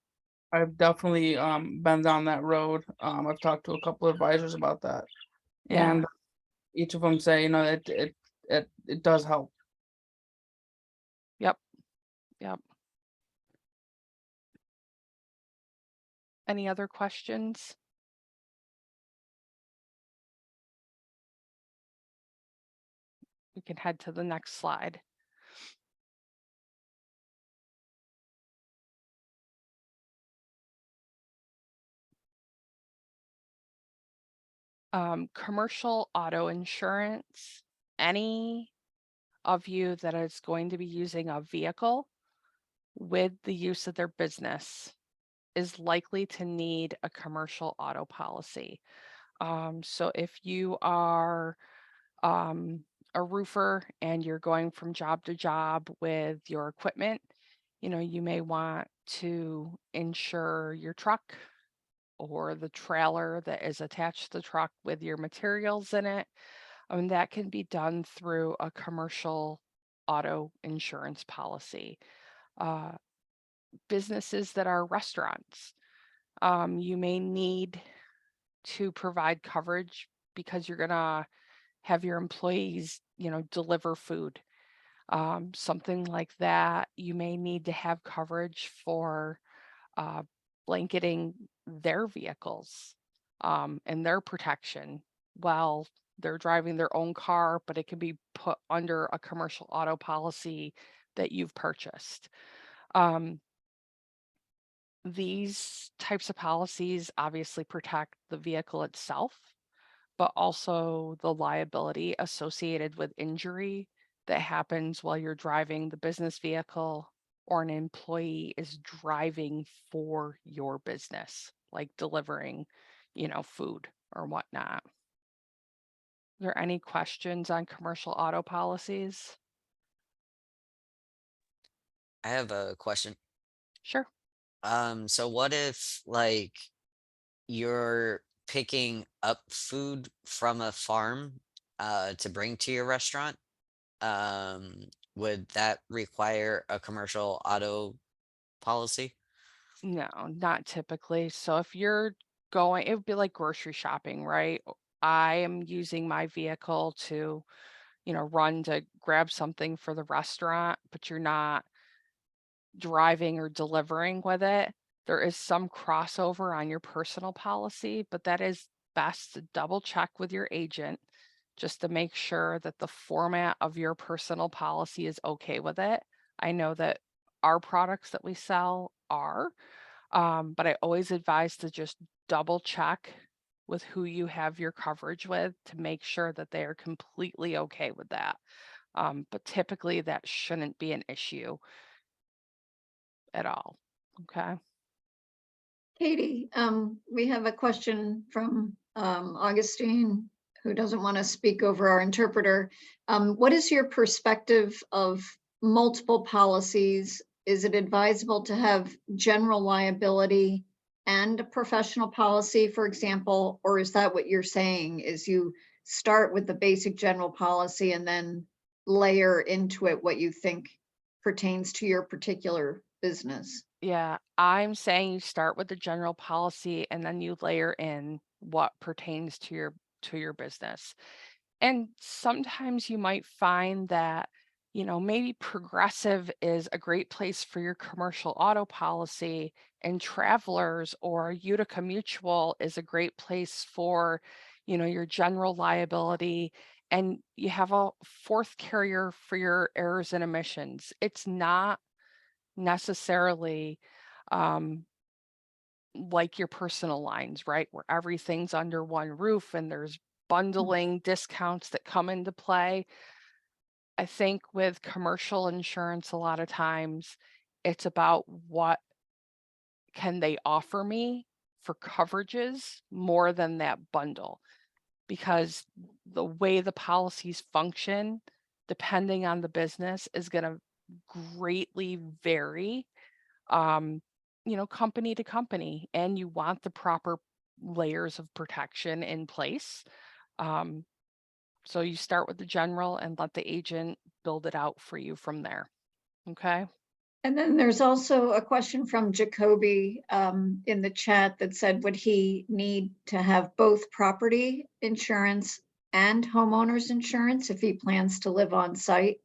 I've definitely been down that road. I've talked to a couple of advisors about that, and each of them say, it does help. Yep. Any other questions? We can head to the next slide. Commercial auto insurance. Any of you that is going to be using a vehicle with the use of their business is likely to need a commercial auto policy. So if you are a roofer and you're going from job to job with your equipment, you may want to insure your truck or the trailer that is attached to the truck with your materials in it. That can be done through a commercial auto insurance policy. Businesses that are restaurants, you may need to provide coverage because you're gonna have your employees, deliver food. Something like that. You may need to have coverage for blanketing their vehicles and their protection while they're driving their own car, but it can be put under a commercial auto policy that you've purchased. These types of policies obviously protect the vehicle itself, but also the liability associated with injury that happens while you're driving the business vehicle or an employee is driving for your business, like delivering, food or whatnot. Are there any questions on commercial auto policies? I have a question. Sure. So what if like you're picking up food from a farm to bring to your restaurant? Would that require a commercial auto policy? No, not typically. So if you're going, it would be like grocery shopping, right? I am using my vehicle to, run to grab something for the restaurant, but you're not driving or delivering with it, there is some crossover on your personal policy, but that is best to double check with your agent just to make sure that the format of your personal policy is okay with it. I know that our products that we sell are, but I always advise to just double check with who you have your coverage with to make sure that they are completely okay with that. But typically that shouldn't be an issue at all. Okay. Katie, we have a question from Augustine, who doesn't want to speak over our interpreter. What is your perspective of multiple policies? Is it advisable to have general liability and a professional policy, for example, or is that what you're saying, is you start with the basic general policy and then layer into it what you think pertains to your particular business? Yeah, I'm saying you start with the general policy and then you layer in what pertains to your business. And sometimes you might find that, maybe Progressive is a great place for your commercial auto policy, and Travelers or Utica Mutual is a great place for, your general liability, and you have a fourth carrier for your errors and omissions. It's not necessarily like your personal lines, right? Where everything's under one roof and there's bundling discounts that come into play. I think with commercial insurance, a lot of times it's about what can they offer me for coverages more than that bundle, because the way the policies function, depending on the business, is going to greatly vary, company to company, and you want the proper layers of protection in place. So you start with the general and let the agent build it out for you from there. Okay. And then there's also a question from Jacoby in the chat that said, would he need to have both property insurance and homeowners insurance if he plans to live on site?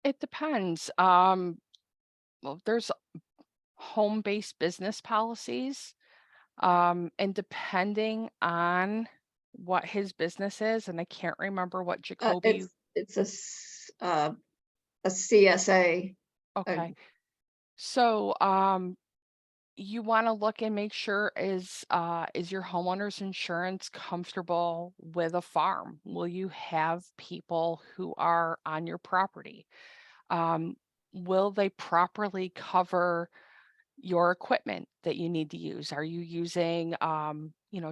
It depends. Well, there's home-based business policies, and depending on what his business is, and I can't remember what Jacoby. It's a CSA. Okay. So you want to look and make sure is your homeowner's insurance comfortable with a farm? Will you have people who are on your property? Will they properly cover your equipment that you need to use? Are you using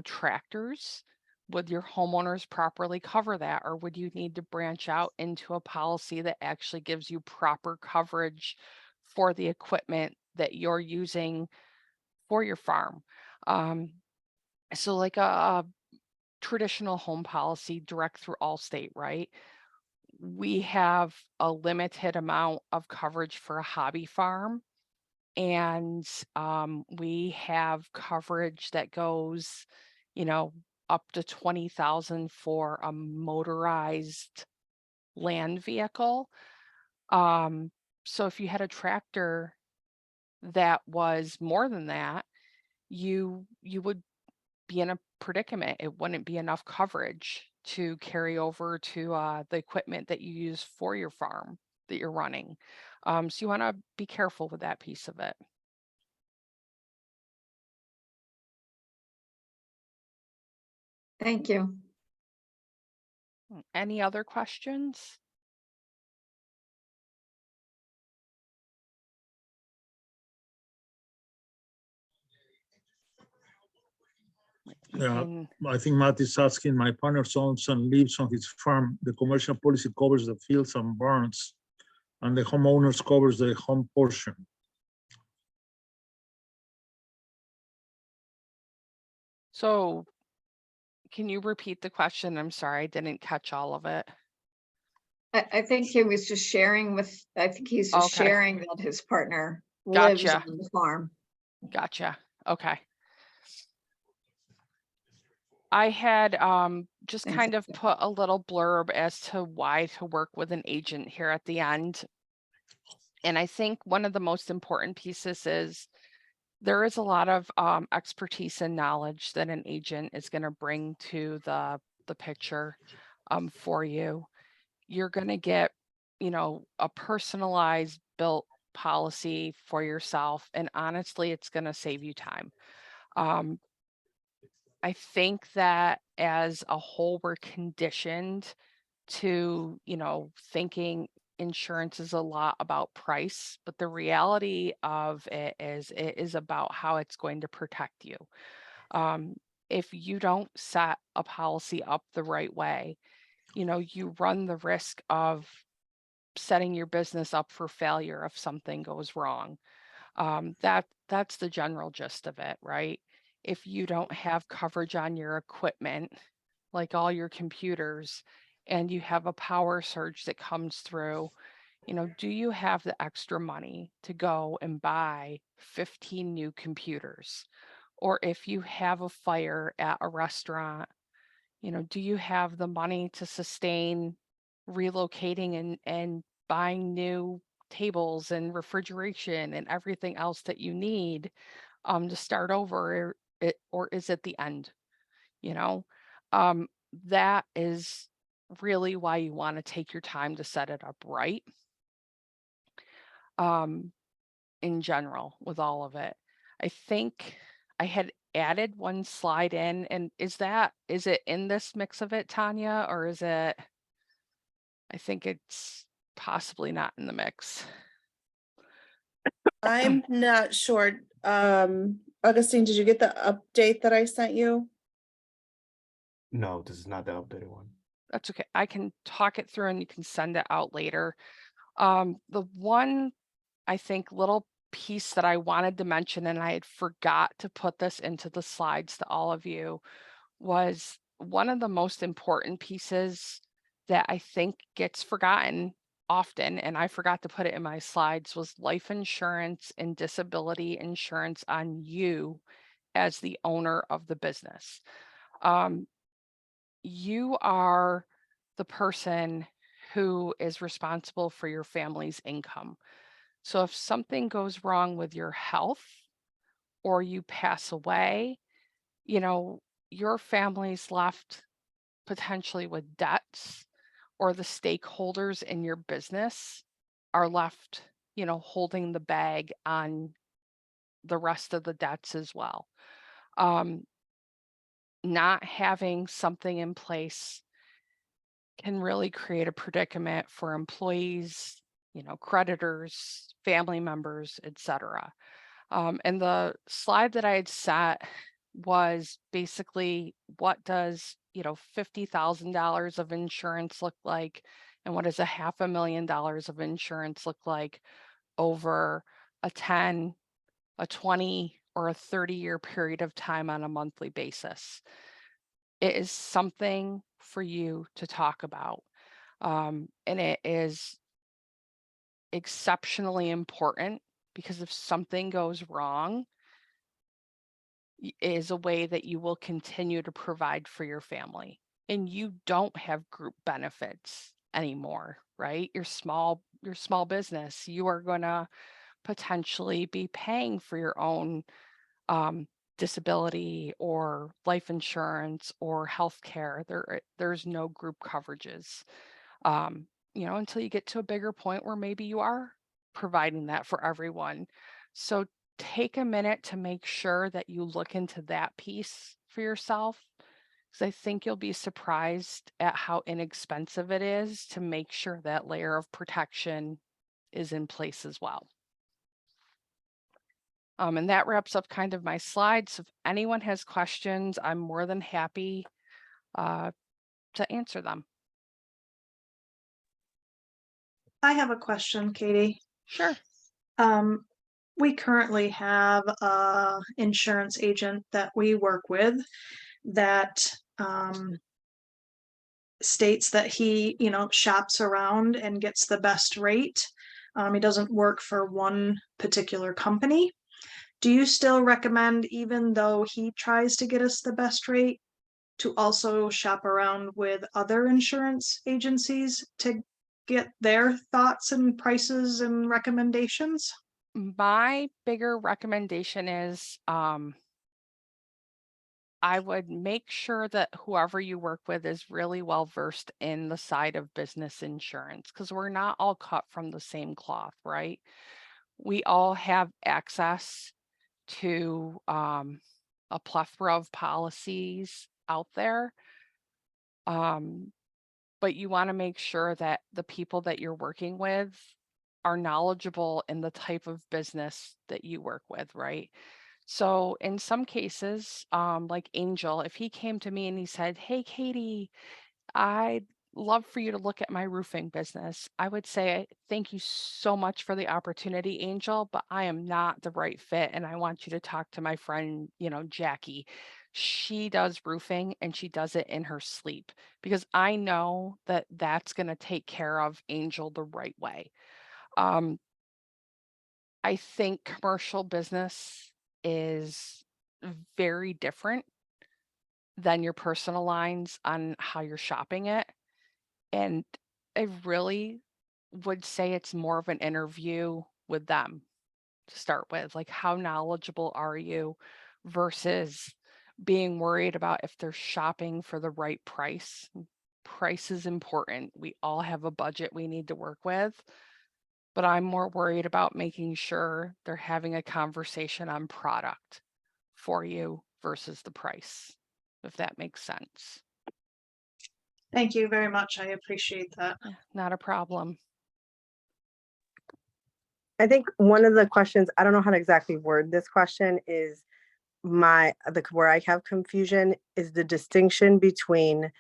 tractors? Would your homeowners properly cover that, or would you need to branch out into a policy that actually gives you proper coverage for the equipment that you're using for your farm? So like a traditional home policy direct through Allstate, right? We have a limited amount of coverage for a hobby farm, and we have coverage that goes, up to 20,000 for a motorized land vehicle. So if you had a tractor that was more than that, you would be in a predicament. It wouldn't be enough coverage to carry over to the equipment that you use for your farm that you're running. So you want to be careful with that piece of it. Thank you. Any other questions? Yeah, I think Matt is asking, my partner owns and lives on his farm. The commercial policy covers the fields and barns, and the homeowners covers the home portion. So can you repeat the question? I'm sorry, I didn't catch all of it. I think he was just sharing he's just Okay. sharing that his partner lives Gotcha. on the farm. Gotcha. Okay. I had just kind of put a little blurb as to why to work with an agent here at the end. And I think one of the most important pieces is there is a lot of expertise and knowledge that an agent is going to bring to the picture for you. You're going to get, you know, a personalized built policy for yourself. And honestly, it's going to save you time. I think that as a whole, we're conditioned to, you know, thinking insurance is a lot about price, but the reality of it is about how it's going to protect you. If you don't set a policy up the right way, you know, you run the risk of setting your business up for failure if something goes wrong. That's the general gist of it, right? If you don't have coverage on your equipment, like all your computers, and you have a power surge that comes through, you know, do you have the extra money to go and buy 15 new computers? Or if you have a fire at a restaurant, you know, do you have the money to sustain relocating and buying new tables and refrigeration and everything else that you need to start over, or is it the end? You know, that is really why you want to take your time to set it up right. In general, with all of it, I think I had added one slide in, and is it in this mix of it, Tanya, or is it? I think it's possibly not in the mix. I'm not sure. Augustine, did you get the update that I sent you? No, this is not the updated one. That's okay. I can talk it through and you can send it out later. The one, I think, little piece that I wanted to mention, and I had forgot to put this into the slides to all of you, was one of the most important pieces that I think gets forgotten often, and I forgot to put it in my slides, was life insurance and disability insurance on you as the owner of the business. You are the person who is responsible for your family's income. So if something goes wrong with your health or you pass away, you know, your family's left potentially with debts, or the stakeholders in your business are left, you know, holding the bag on the rest of the debts as well. Not having something in place can really create a predicament for employees, you know, creditors, family members, etc. And the slide that I had set was basically, what does, you know, $50,000 of insurance look like, and what does $500,000 of insurance look like over a 10, a 20, or a 30-year period of time on a monthly basis. It is something for you to talk about. And it is exceptionally important, because if something goes wrong, it is a way that you will continue to provide for your family. And you don't have group benefits anymore, right? Your small business, you are going to potentially be paying for your own disability or life insurance or healthcare. There's no group coverages, you know, until you get to a bigger point where maybe you are providing that for everyone. So take a minute to make sure that you look into that piece for yourself, because I think you'll be surprised at how inexpensive it is to make sure that layer of protection is in place as well. And that wraps up kind of my slides. If anyone has questions, I'm more than happy to answer them. I have a question, Katie. Sure. We currently have a insurance agent that we work with that states that he, you know, shops around and gets the best rate. He doesn't work for one particular company. Do you still recommend, even though he tries to get us the best rate, to also shop around with other insurance agencies to get their thoughts and prices and recommendations? My bigger recommendation is I would make sure that whoever you work with is really well versed in the side of business insurance, because we're not all cut from the same cloth, right? We all have access to a plethora of policies out there. But you want to make sure that the people that you're working with are knowledgeable in the type of business that you work with, right? So in some cases, like Angel, if he came to me and he said, "Hey, Katie, I'd love for you to look at my roofing business," I would say, "Thank you so much for the opportunity, Angel, but I am not the right fit. And I want you to talk to my friend, Jackie. She does roofing and she does it in her sleep," because I know that that's going to take care of Angel the right way. Um, I think commercial business is very different than your personal lines on how you're shopping it. And I really would say it's more of an interview with them to start with. Like, how knowledgeable are you versus being worried about if they're shopping for the right price. Price is important. We all have a budget we need to work with, but I'm more worried about making sure they're having a conversation on product for you versus the price, if that makes sense. Thank you very much. I appreciate that. Yeah, not a problem. I think one of the questions, I don't know how to exactly word this question, is where I have confusion is the distinction between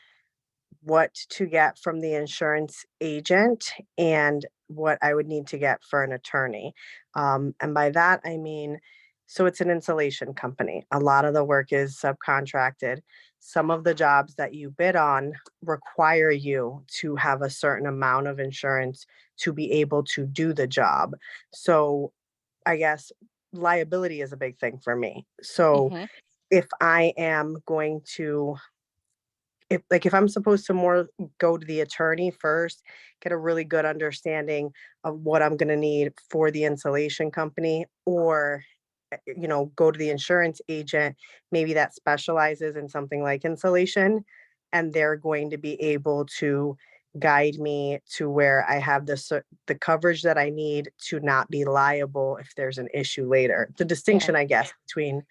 what to get from the insurance agent and what I would need to get for an attorney. And by that, I mean, so it's an insulation company. A lot of the work is subcontracted. Some of the jobs that you bid on require you to have a certain amount of insurance to be able to do the job. So I guess liability is a big thing for me. So Mhm. if I am going to, if I'm supposed to more go to the attorney first, get a really good understanding of what I'm going to need for the insulation company, or go to the insurance agent, maybe that specializes in something like insulation, and they're going to be able to guide me to where I have the coverage that I need to not be liable if there's an issue later. The distinction, I guess, between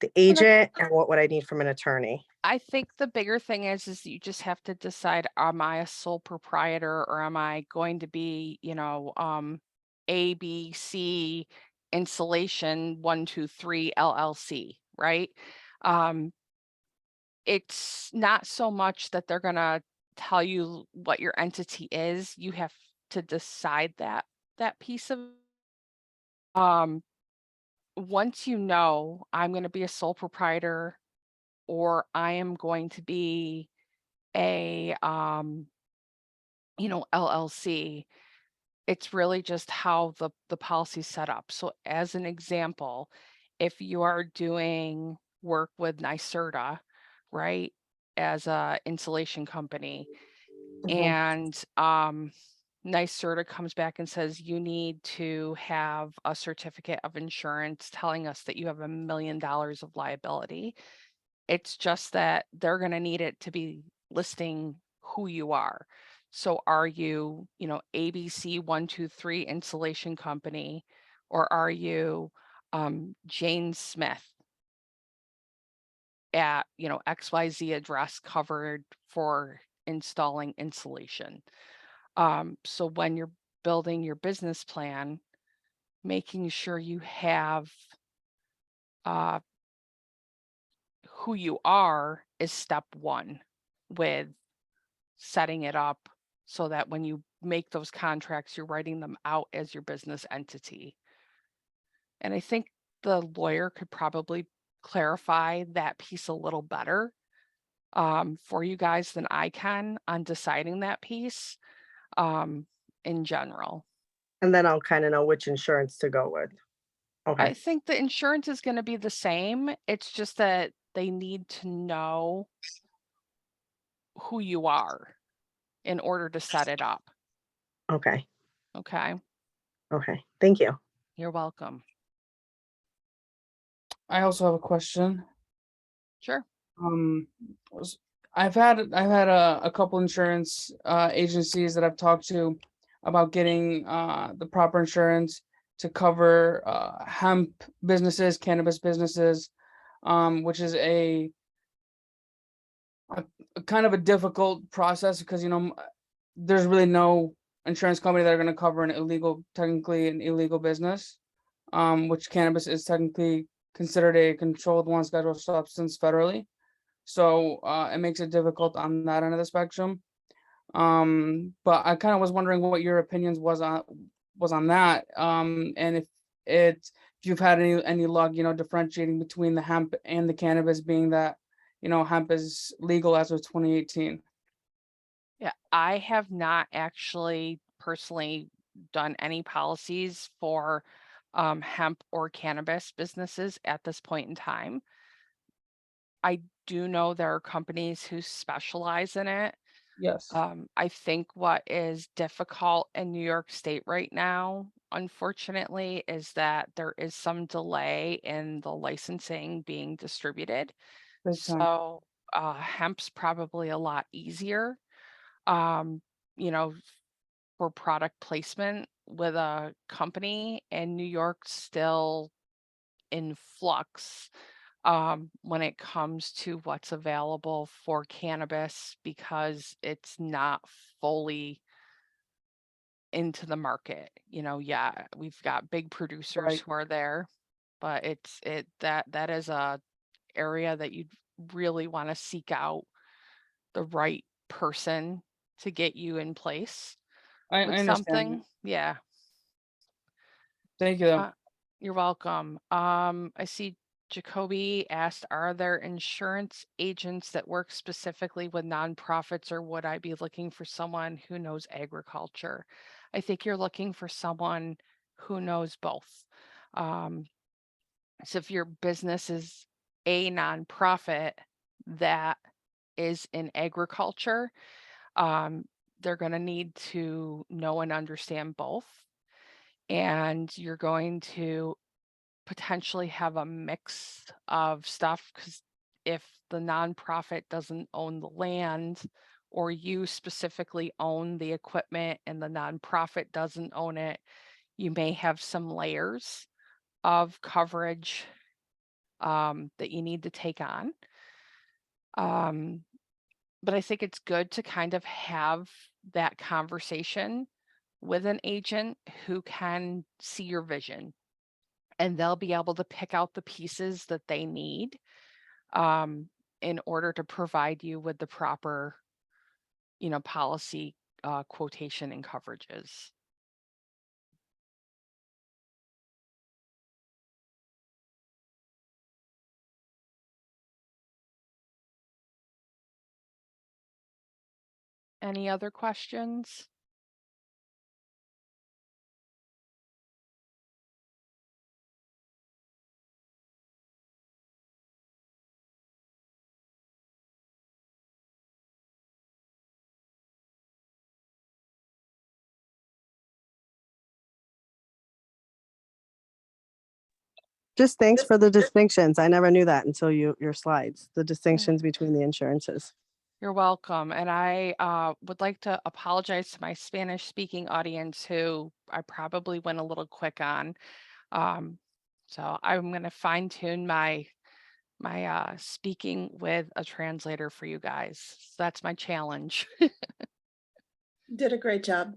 the agent and what would I need from an attorney. I think the bigger thing is you just have to decide, am I a sole proprietor or am I going to be, ABC Insulation 123 LLC, right? It's not so much that they're going to tell you what your entity is. You have to decide that piece of once you know I'm going to be a sole proprietor or I am going to be a LLC, it's really just how the policy's set up. So as an example, if you are doing work with NYSERDA, right, as a insulation company, and NYSERDA comes back and says you need to have a certificate of insurance telling us that you have $1 million of liability. It's just that they're going to need it to be listing who you are. So are you, ABC 123 Insulation Company, or are you Jane Smith at, XYZ address covered for installing insulation? So when you're building your business plan, making sure you have who you are is step one with setting it up so that when you make those contracts, you're writing them out as your business entity. And I think the lawyer could probably clarify that piece a little better for you guys than I can on deciding that piece in general. And then I'll kind of know which insurance to go with. Okay. I think the insurance is going to be the same. It's just that they need to know who you are in order to set it up. Okay. Okay, Okay. Thank you. you're welcome. I also have a question. Sure. was- I've had a couple insurance agencies that I've talked to about getting the proper insurance to cover hemp businesses, cannabis businesses, which is a kind of a difficult process because there's really no insurance company that are going to cover technically an illegal business, which cannabis is technically considered a controlled one scheduled substance federally. So it makes it difficult on that end of the spectrum. But I kind of was wondering what your opinions was on that. And if you've had any luck, differentiating between the hemp and the cannabis, being that, hemp is legal as of 2018. Yeah, I have not actually personally done any policies for hemp or cannabis businesses at this point in time. I do know there are companies who specialize in it. Yes. I think what is difficult in New York State right now, unfortunately, is that there is some delay in the licensing being distributed. Big time. So hemp's probably a lot easier, um, you know, for product placement with a company, and New York's still in flux when it comes to what's available for cannabis because it's not fully into the market. Yeah, we've got big producers Right. who are there, but that is a area that you'd really want to seek out the right person to get you in place I with understand. something. Yeah. Thank you. You're welcome. I see Jacoby asked, are there insurance agents that work specifically with nonprofits, or would I be looking for someone who knows agriculture? I think you're looking for someone who knows both. So if your business is a nonprofit that is in agriculture, they're going to need to know and understand both. And you're going to potentially have a mix of stuff because if the nonprofit doesn't own the land, or you specifically own the equipment and the nonprofit doesn't own it, you may have some layers of coverage that you need to take on. But I think it's good to kind of have that conversation with an agent who can see your vision, and they'll be able to pick out the pieces that they need in order to provide you with the proper, policy quotation and coverages. Any other questions? Just thanks for the distinctions. I never knew that until your slides, the distinctions between the insurances. You're welcome. And I would like to apologize to my Spanish speaking audience who I probably went a little quick on. So I'm going to fine tune my speaking with a translator for you guys. So that's my challenge. Did a great job.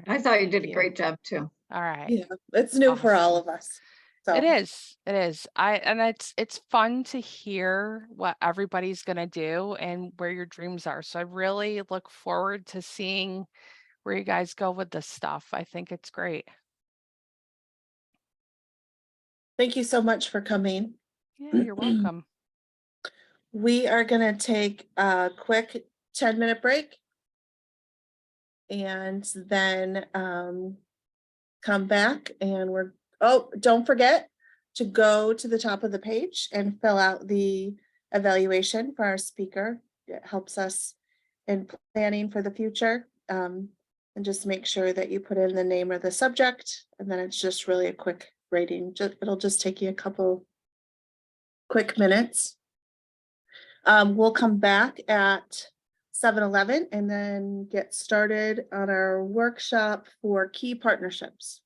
I thought you did a Thank you. great job too. All right. Yeah, it's new for all of us. So It is. And it's fun to hear what everybody's gonna do and where your dreams are. So I really look forward to seeing where you guys go with this stuff. I think it's great. thank you so much for coming. Yeah, you're welcome. We are gonna take a quick 10-minute break. And then come back and don't forget to go to the top of the page and fill out the evaluation for our speaker. It helps us and planning for the future. And just make sure that you put in the name or the subject, and then it's just really a quick rating. It'll just take you a couple quick minutes. We'll come back at 7:11 and then get started on our workshop for key partnerships.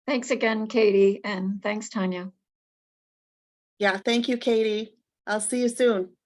Thanks again, Katie, and thanks, Tanya. Yeah, thank you, Katie. I'll see you soon.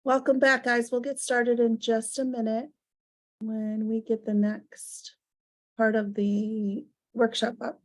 Welcome back, guys. We'll get started in just a minute when we get the next part of the workshop up.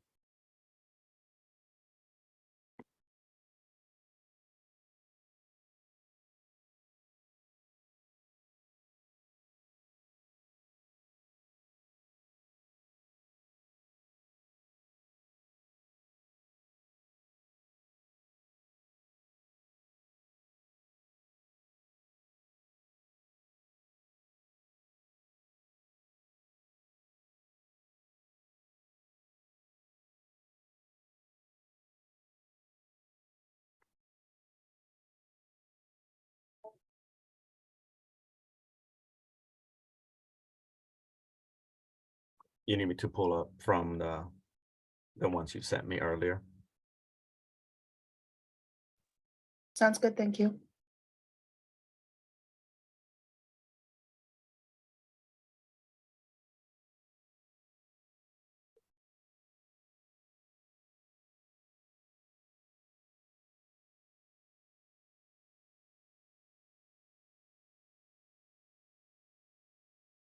You need me to pull up from the ones you sent me earlier. Sounds good, thank you.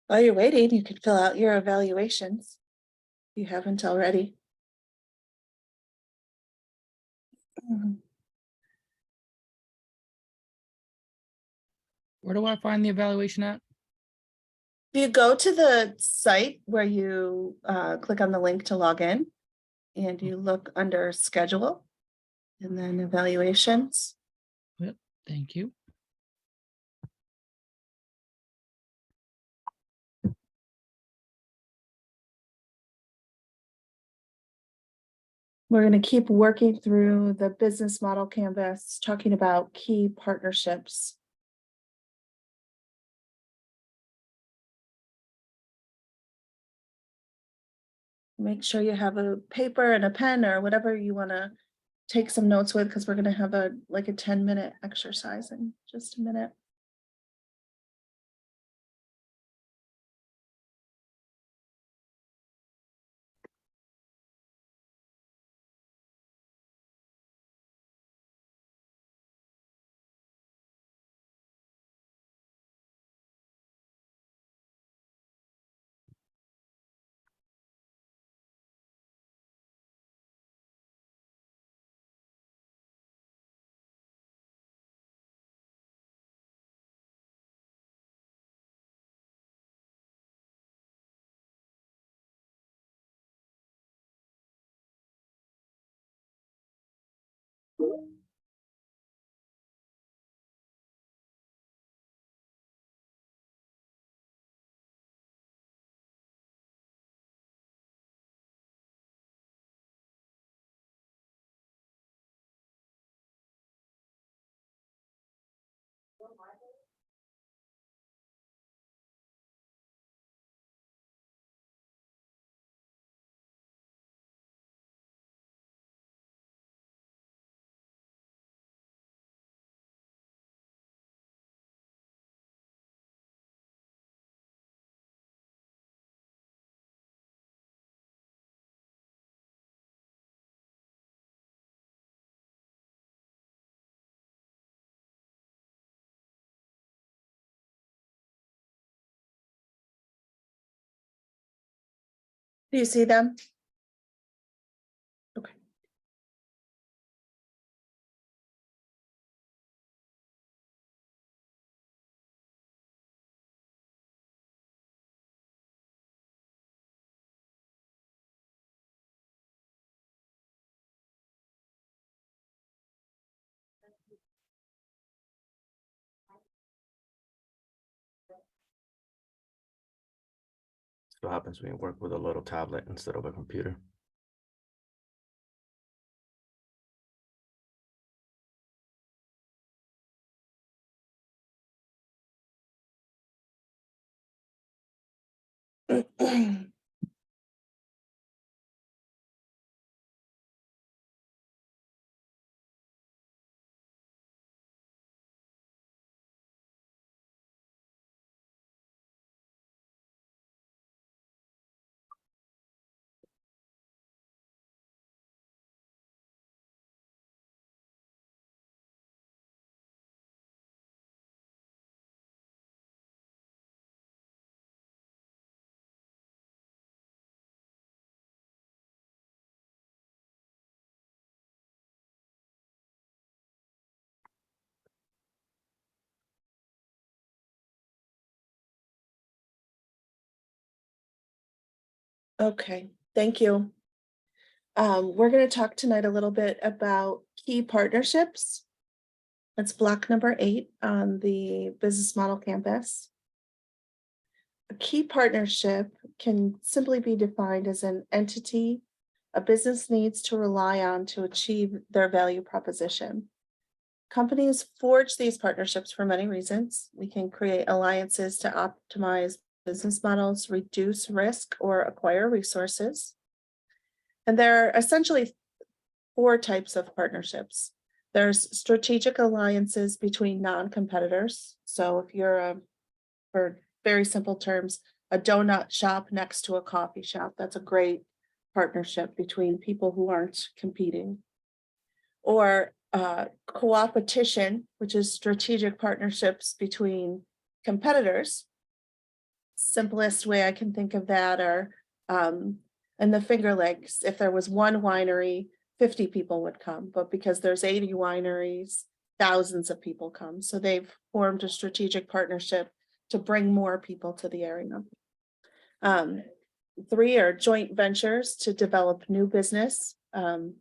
While you're waiting, you can fill out your evaluations. If you haven't already. Where do I find the evaluation at? If you go to the site where you click on the link to log in and you look under schedule and then evaluations. Yep, thank you. We're going to keep working through the business model canvas, talking about key partnerships. Make sure you have a paper and a pen or whatever you want to take some notes with, because we're going to have a 10-minute exercise in just a minute. Do you see them? Okay. What happens when you work with a little tablet instead of a computer? Okay, thank you. We're going to talk tonight a little bit about key partnerships. That's block number 8 on the business model campus. A key partnership can simply be defined as an entity a business needs to rely on to achieve their value proposition. Companies forge these partnerships for many reasons. We can create alliances to optimize business models, reduce risk, or acquire resources. And there are essentially 4 types of partnerships. There's strategic alliances between non-competitors. So if you're for very simple terms, a donut shop next to a coffee shop, that's a great partnership between people who aren't competing. Or co-opetition, which is strategic partnerships between competitors. Simplest way I can think of that are in the Finger Lakes, if there was one winery, 50 people would come, but because there's 80 wineries, thousands of people come. So they've formed a strategic partnership to bring more people to the area. 3 are joint ventures to develop new business. You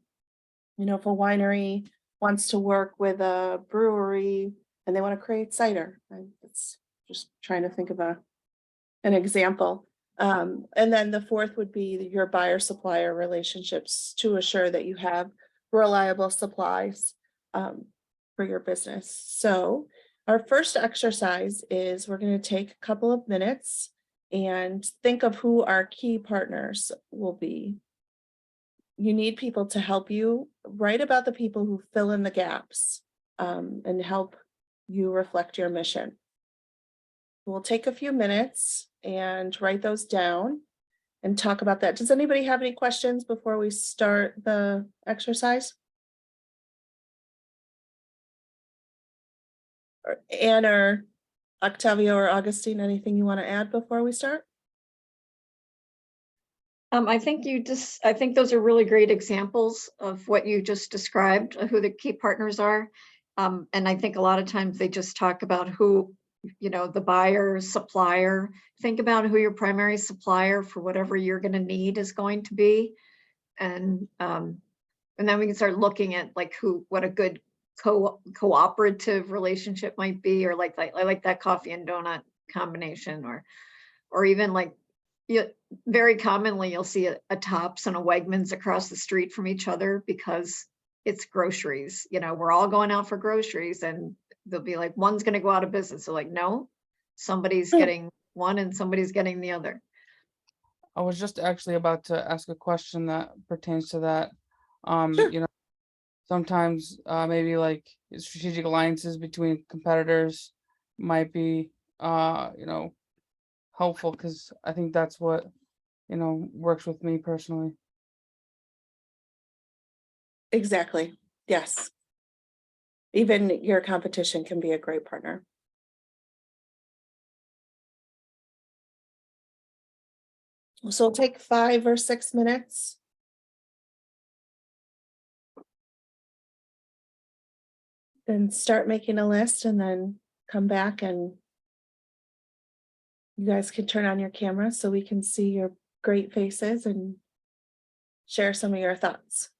know, if a winery wants to work with a brewery and they want to create cider, it's just trying to think of an example. And then the 4th would be your buyer-supplier relationships to assure that you have reliable supplies for your business. So our first exercise is we're going to take a couple of minutes and think of who our key partners will be. You need people to help you write about the people who fill in the gaps and help you reflect your mission. We'll take a few minutes and write those down and talk about that. Does anybody have any questions before we start the exercise? Anne or Octavio or Augustine, anything you want to add before we start? I think those are really great examples of what you just described, who the key partners are. And I think a lot of times they just talk about who, you know, the buyer, supplier. Think about who your primary supplier for whatever you're going to need is going to be. And then we can start looking at like what a good cooperative relationship might be, or I like that coffee and donut combination, or even like, very commonly you'll see a Tops and a Wegmans across the street from each other because it's groceries. You know, we're all going out for groceries, and they'll be like, one's going to go out of business. So like, no, somebody's getting one and somebody's getting the other. I was just actually about to ask a question that pertains to that. Sure. You know, sometimes maybe like strategic alliances between competitors might be you know, helpful, because I think that's what, you know, works with me personally. Exactly. Yes. Even your competition can be a great partner. So it'll take 5 or 6 minutes. Then start making a list and then come back, and you guys can turn on your camera so we can see your great faces and share some of your thoughts.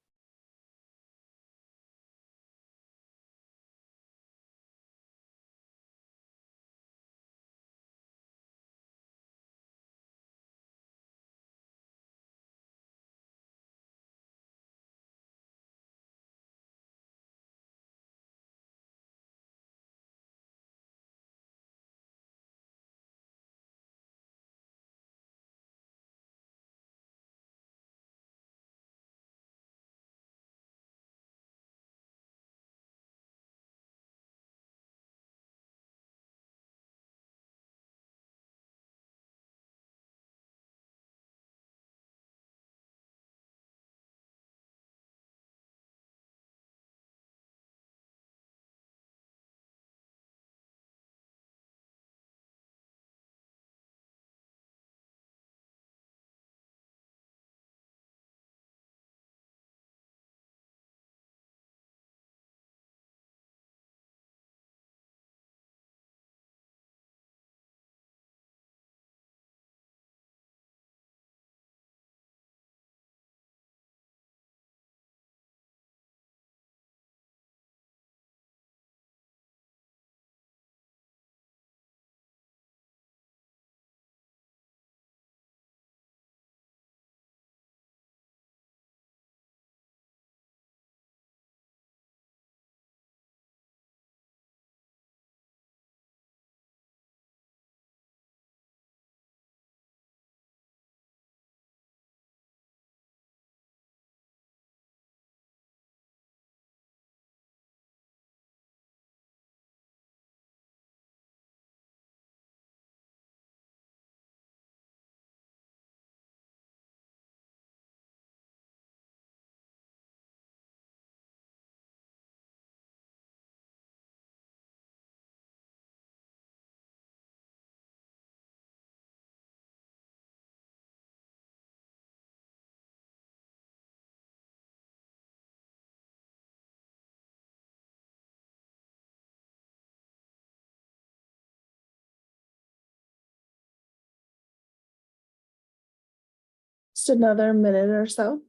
just another minute or so.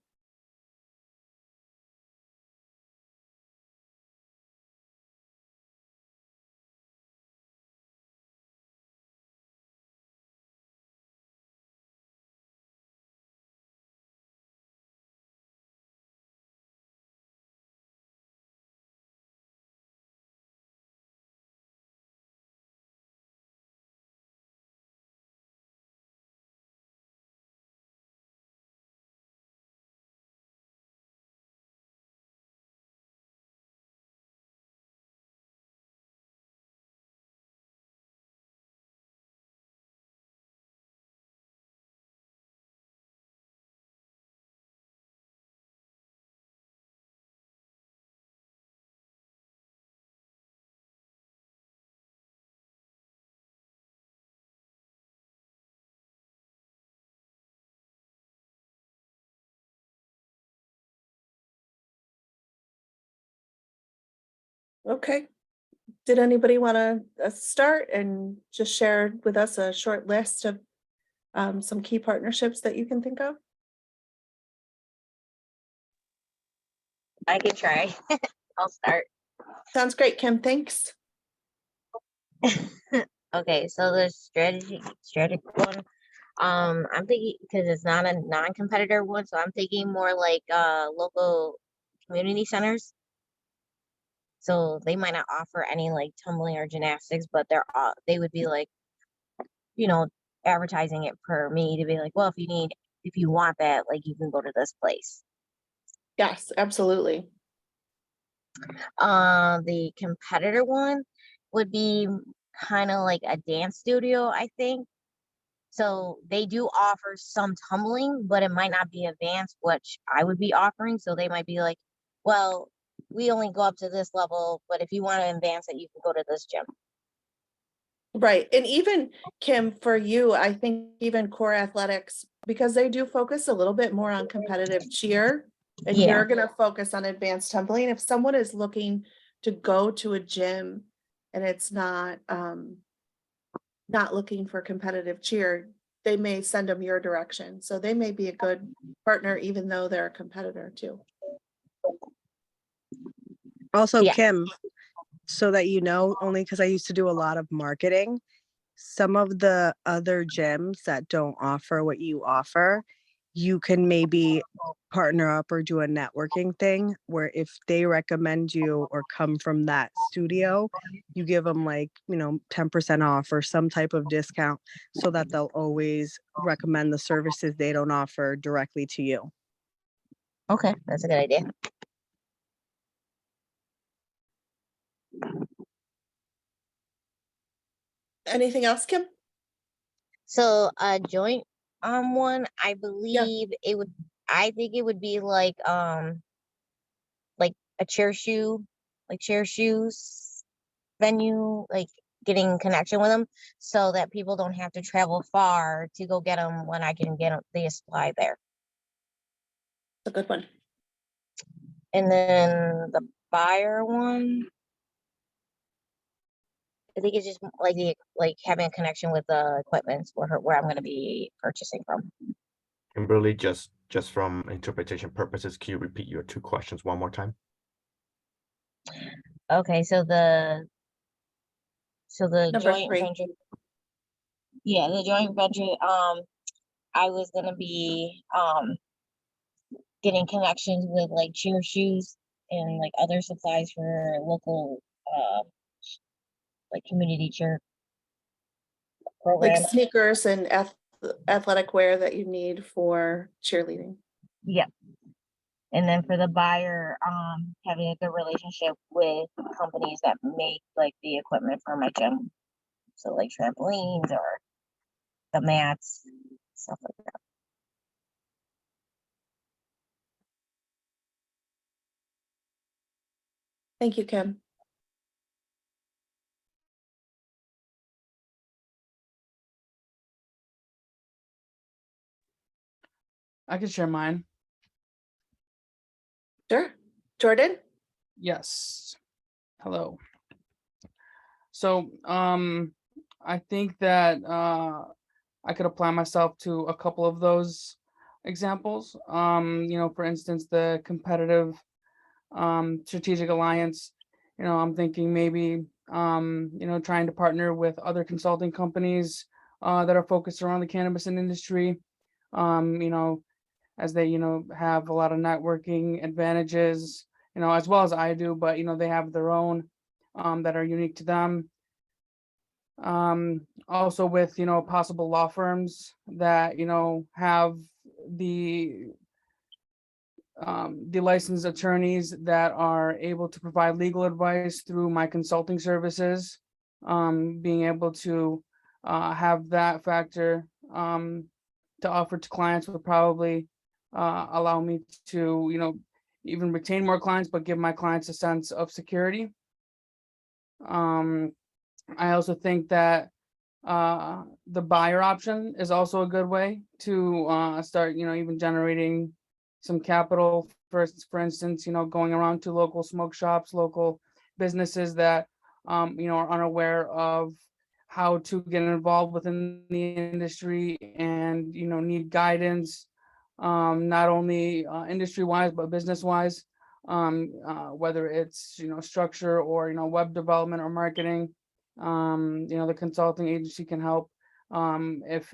Okay. Did anybody want to start and just share with us a short list of some key partnerships that you can think of? I can try. I'll start. Sounds great, Kim. Thanks. Okay, so the strategic one, I'm thinking because it's not a non-competitor one, so I'm thinking more like local community centers. So they might not offer any like tumbling or gymnastics, but they would be like, you know, advertising it per me to be like, well, if you want that, like you can go to this place. Yes, absolutely. The competitor one would be kind of like a dance studio, I think. So they do offer some tumbling, but it might not be advanced, which I would be offering. So they might be like, well, we only go up to this level, but if you want to advance it, you can go to this gym. Right. And even Kim, for you, I think even core athletics, because they do focus a little bit more on competitive cheer, and Yeah. you're going to focus on advanced tumbling. If someone is looking to go to a gym and it's not looking for competitive cheer, they may send them your direction. So they may be a good partner, even though they're a competitor too. Also, Yeah. Kim, so that you know, only because I used to do a lot of marketing, some of the other gyms that don't offer what you offer, you can maybe partner up or do a networking thing where if they recommend you or come from that studio, you give them like, 10% off or some type of discount so that they'll always recommend the services they don't offer directly to you. Okay, that's a good idea. Anything else, Kim? So a joint one, I believe I think it would be like a chair shoes venue, like getting connection with them so that people don't have to travel far to go get them when I can get the supply there. A good one. And then the buyer one, I think it's just like having a connection with the equipment where I'm going to be purchasing from. Kimberly, just from interpretation purposes, can you repeat your 2 questions one more time? Okay, so the Number joint 3. venture, yeah, the joint venture, I was gonna be getting connections with like cheer shoes and like other supplies for local like community cheer Like programs. sneakers and athletic wear that you need for cheerleading. Yeah. And then for the buyer, having a good relationship with companies that make like the equipment for my gym. So like trampolines or the mats, stuff like that. Thank you, Kim. I can share mine. Sure. Jordan? Yes. Hello. So, I think that I could apply myself to a couple of those examples. For instance, the competitive strategic alliance. I'm thinking maybe trying to partner with other consulting companies that are focused around the cannabis industry. As they have a lot of networking advantages, as well as I do, but they have their own that are unique to them. Also with possible law firms that have the licensed attorneys that are able to provide legal advice through my consulting services. Being able to have that factor to offer to clients would probably allow me to even retain more clients, but give my clients a sense of security. I also think that the buyer option is also a good way to start, even generating some capital. For instance, going around to local smoke shops, local businesses that are unaware of how to get involved within the industry and need guidance, not only industry-wise but business-wise, whether it's structure or web development or marketing. The consulting agency can help if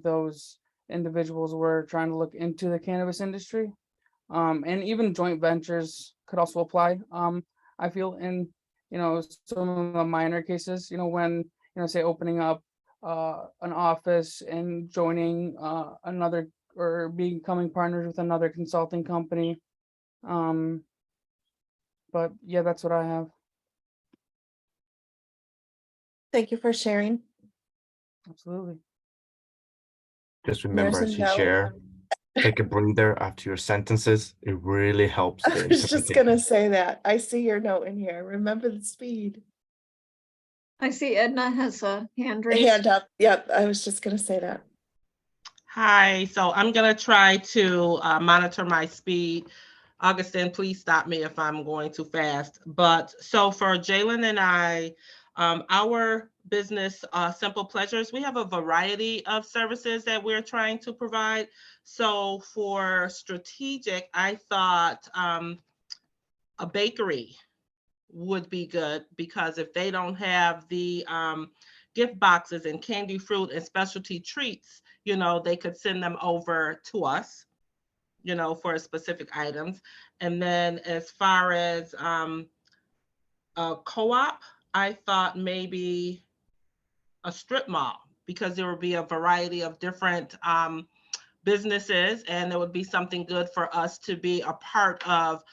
those individuals were trying to look into the cannabis industry. And even joint ventures could also apply. I feel in some of the minor cases, when say opening up an office and joining another or becoming partners with another consulting company. But yeah, that's what I have. Thank you for sharing. Absolutely. Just remember, There's as a you note. share, take a breather after your sentences. It really helps. I was just gonna say that. I see your note in here. Remember the speed. I see Edna has a hand raised. Hand up. Yep, I was just gonna say that. Hi, so I'm gonna try to monitor my speed. Augustine, please stop me if I'm going too fast. But so for Jalen and I, our business, Simple Pleasures, we have a variety of services that we're trying to provide. So for strategic, I thought a bakery would be good, because if they don't have the gift boxes and candy fruit and specialty treats, they could send them over to us, for specific items. And then as far as a co-op, I thought maybe a strip mall, because there would be a variety of different businesses, and it would be something good for us to be a part of,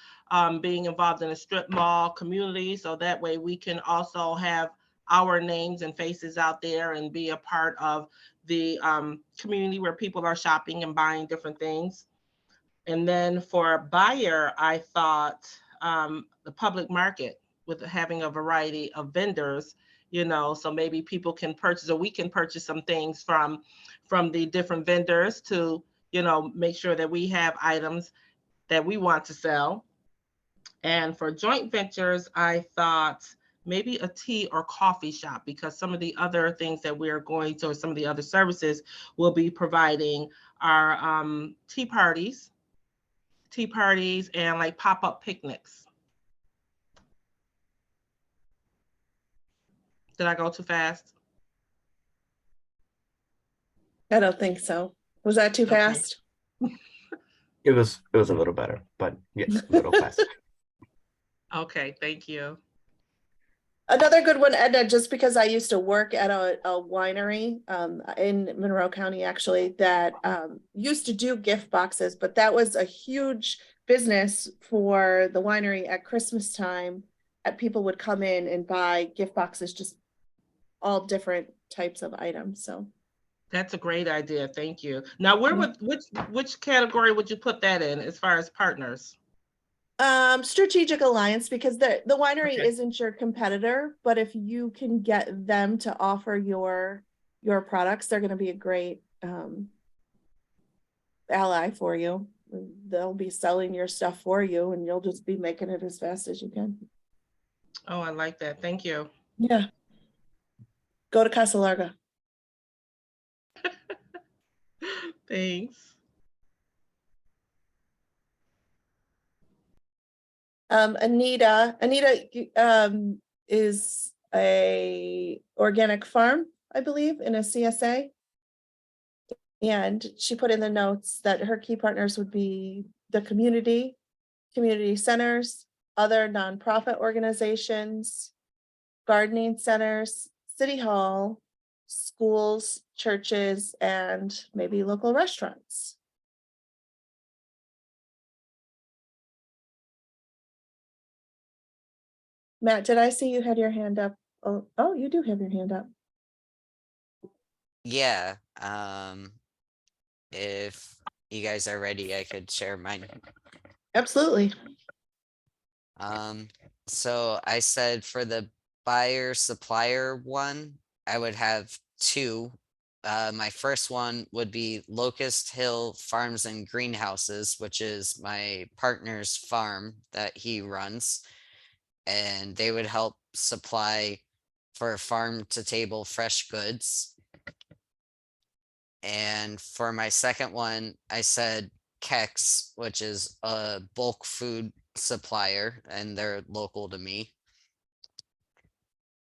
being involved in a strip mall community. So that way we can also have our names and faces out there and be a part of the community where people are shopping and buying different things. And then for buyer, I thought the public market, with having a variety of vendors, so maybe people can purchase, or we can purchase some things from the different vendors to, make sure that we have items that we want to sell. And for joint ventures, I thought maybe a tea or coffee shop, because some of the other things that we're going to, or some of the other services we'll be providing are tea parties and like pop-up picnics. Did I go too fast? I don't think so. Was that too fast? It was a little better, but yes, a little faster. Okay, thank you. Another good one, Edna, just because I used to work at a winery in Monroe County, actually, that used to do gift boxes, but that was a huge business for the winery at Christmas time. People would come in and buy gift boxes, just all different types of items. So that's a great idea. Thank you. Now, where would which category would you put that in as far as partners? Strategic alliance, because the winery isn't your competitor, but if you can get them to offer your products, they're going to be a great ally for you. They'll be selling your stuff for you, and you'll just be making it as fast as you can. Oh, I like that. Thank you. Yeah. Go to Casa Larga. Thanks. Anita is a organic farm, I believe, in a CSA. And she put in the notes that her key partners would be the community centers, other nonprofit organizations, gardening centers, city hall, schools, churches, and maybe local restaurants. Matt, did I see you had your hand up? Oh, you do have your hand up. Yeah. If you guys are ready, I could share mine. Absolutely. So I said for the buyer supplier one, I would have two. My first one would be Locust Hill Farms and Greenhouses, which is my partner's farm that he runs. And they would help supply for farm to table fresh goods. And for my second one, I said Kex, which is a bulk food supplier, and they're local to me.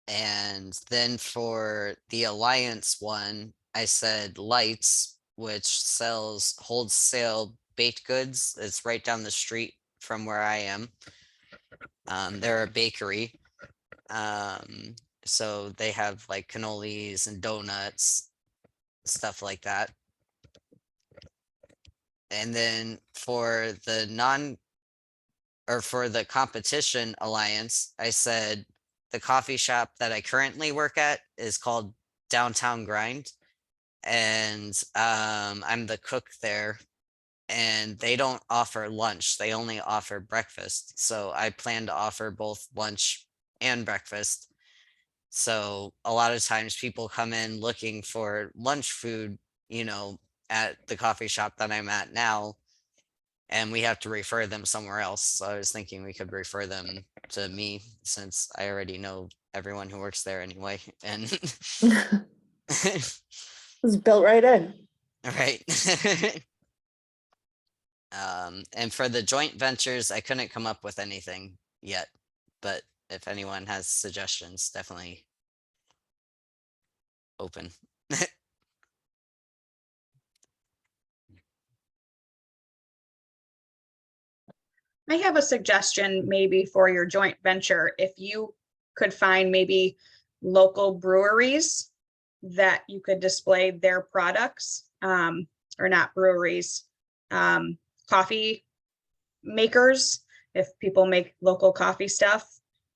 And then for the Alliance one, I said Lights, which sells wholesale baked goods. It's right down the street from where I am. They're a bakery. So they have like cannolis and donuts, stuff like that. And then for the for the competition alliance, I said the coffee shop that I currently work at is called Downtown Grind. And I'm the cook there, and they don't offer lunch. They only offer breakfast. So I plan to offer both lunch and breakfast. So a lot of times people come in looking for lunch food, at the coffee shop that I'm at now, and we have to refer them somewhere else. So I was thinking we could refer them to me since I already know everyone who works there anyway. And It was built right in. right. And for the joint ventures, I couldn't come up with anything yet, but if anyone has suggestions, definitely open. I have a suggestion maybe for your joint venture. If you could find maybe local breweries that you could display their products, or not breweries, coffee makers, if people make local coffee stuff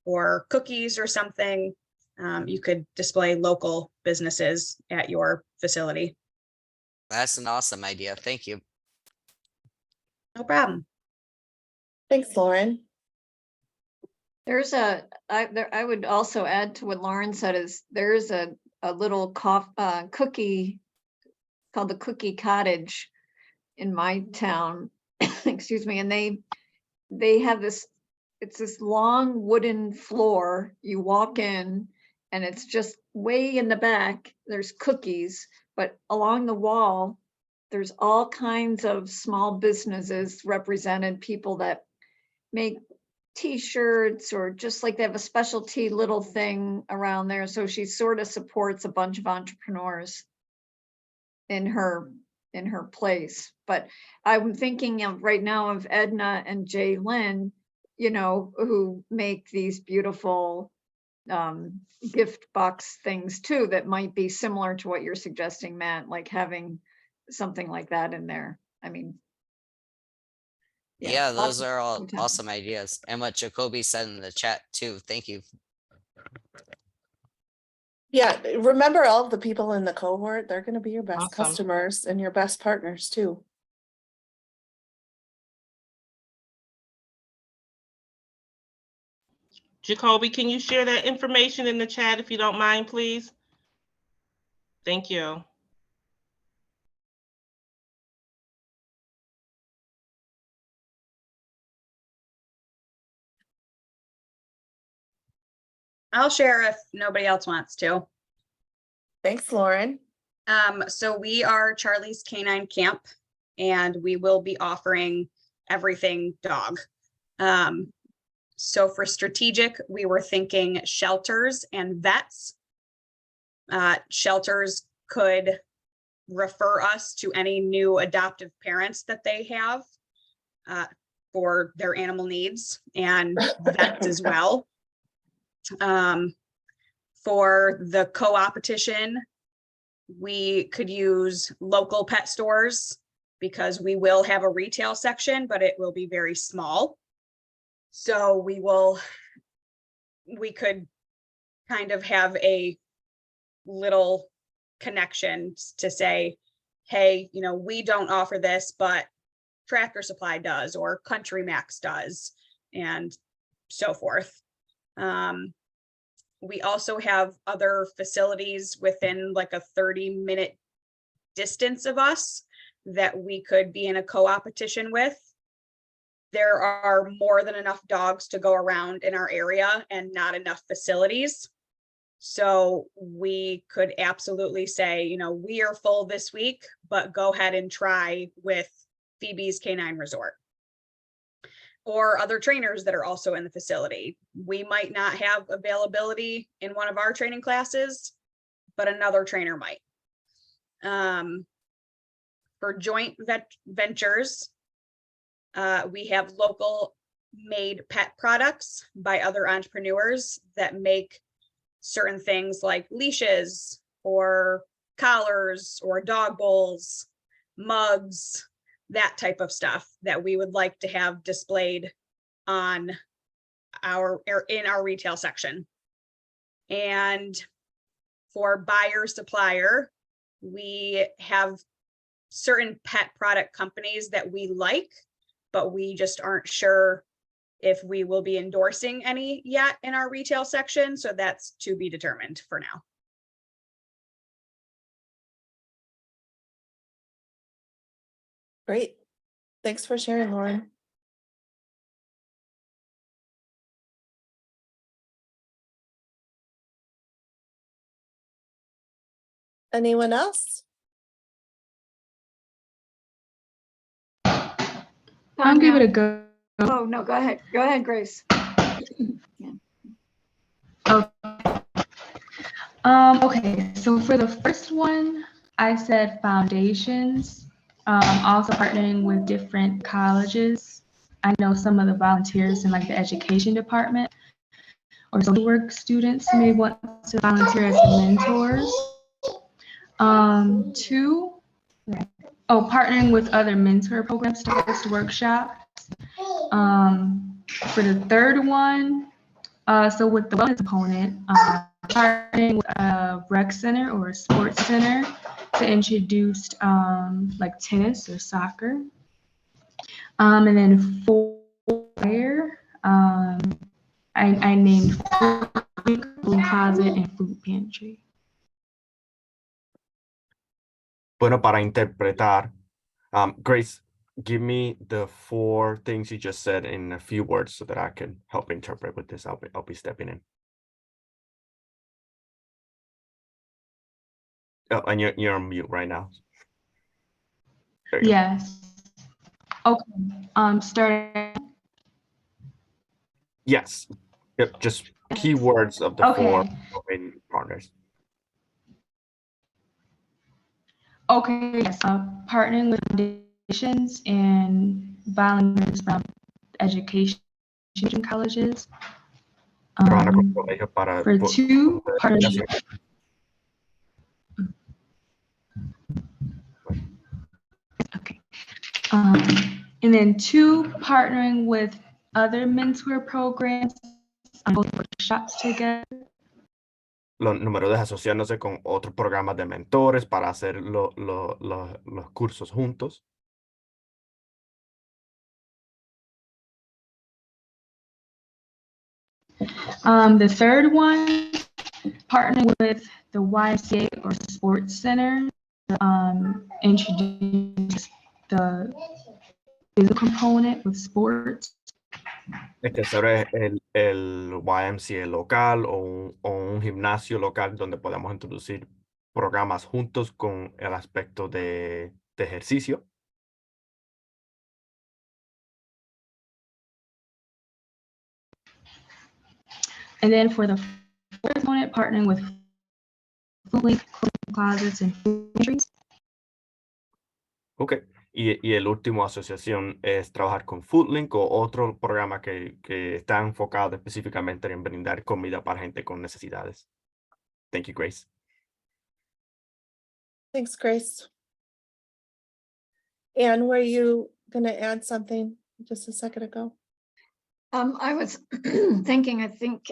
or cookies or something, you could display local businesses at your facility. That's an awesome idea. Thank you. No problem. Thanks, Lauren. I would also add to what Lauren said is there's a little cookie called the Cookie Cottage in my town, excuse me, and they have it's this long wooden floor. You walk in and it's just way in the back, there's cookies, but along the wall, there's all kinds of small businesses represented, people that make t-shirts or just like they have a specialty little thing around there. So she sort of supports a bunch of entrepreneurs in her place. But I'm thinking of right now of Edna and Jay Lynn, who make these beautiful gift box things too, that might be similar to what you're suggesting, Matt, like having something like that in there. I mean, Yeah, those are all awesome ideas. And what Jacoby said in the chat too. Thank you. Yeah, remember all of the people in the cohort, they're going to be your best Awesome. customers and your best partners too. Jacoby, can you share that information in the chat if you don't mind, please? Thank you. I'll share if nobody else wants to. Thanks, Lauren. So we are Charlie's Canine Camp, and we will be offering everything dog. So for strategic, we were thinking shelters and vets. Shelters could refer us to any new adoptive parents that they have for their animal needs, and vets as well. For the co-opetition, we could use local pet stores because we will have a retail section, but it will be very small. So we could kind of have a little connection to say, hey, you know, we don't offer this, but Tractor Supply does, or Country Max does, and so forth. We also have other facilities within like a 30-minute distance of us that we could be in a co-opetition with. There are more than enough dogs to go around in our area and not enough facilities. So we could absolutely say, you know, we are full this week, but go ahead and try with Phoebe's Canine Resort. Or other trainers that are also in the facility. We might not have availability in one of our training classes, but another trainer might. For joint ventures, we have local made pet products by other entrepreneurs that make certain things like leashes or collars or dog bowls, mugs, that type of stuff that we would like to have displayed on in our retail section. And for buyer supplier, we have certain pet product companies that we like, but we just aren't sure if we will be endorsing any yet in our retail section. So that's to be determined for now. Great. Thanks for sharing, Lauren. Anyone else? I'll give it a go. Oh, no, go ahead. Go ahead, Grace. Okay, so for the first one, I said foundations, also partnering with different colleges. I know some of the volunteers in like the education department or social work students may want to volunteer as mentors. Two, partnering with other mentor programs to host workshops. For the third one, so with the wellness component, partnering with a rec center or a sports center to introduce like tennis or soccer. And then four, I named food closet and food pantry. Bueno, para interpretar, Grace, give me the 4 things you just said in a few words so that I can help interpret with this. I'll be stepping in. Oh, and you're on mute right now. Yes. Okay. Starting. Yes. Yep. Just keywords of the 4 main partners. Okay. Yes. Partnering with foundations and volunteers from education colleges. For 2, partnership. Okay. And then 2, partnering with other mentor programs, workshops together. Número 2, asociándose con otros programas de mentores para hacer los cursos juntos. The third one, partnering with the YMCA or Sports Center, introduce the physical component with sports. Que sobre el YMCA local o un gimnasio local donde podamos introducir programas juntos con el aspecto de ejercicio. And then for the fourth component, partnering with food link closets and food pantries. Ok. Y el último asociación es trabajar con FoodLink o otro programa que está enfocado específicamente en brindar comida para gente con necesidades. Thank you, Grace. Thanks, Grace. Anne, were you gonna add something just a second ago? I was thinking, I think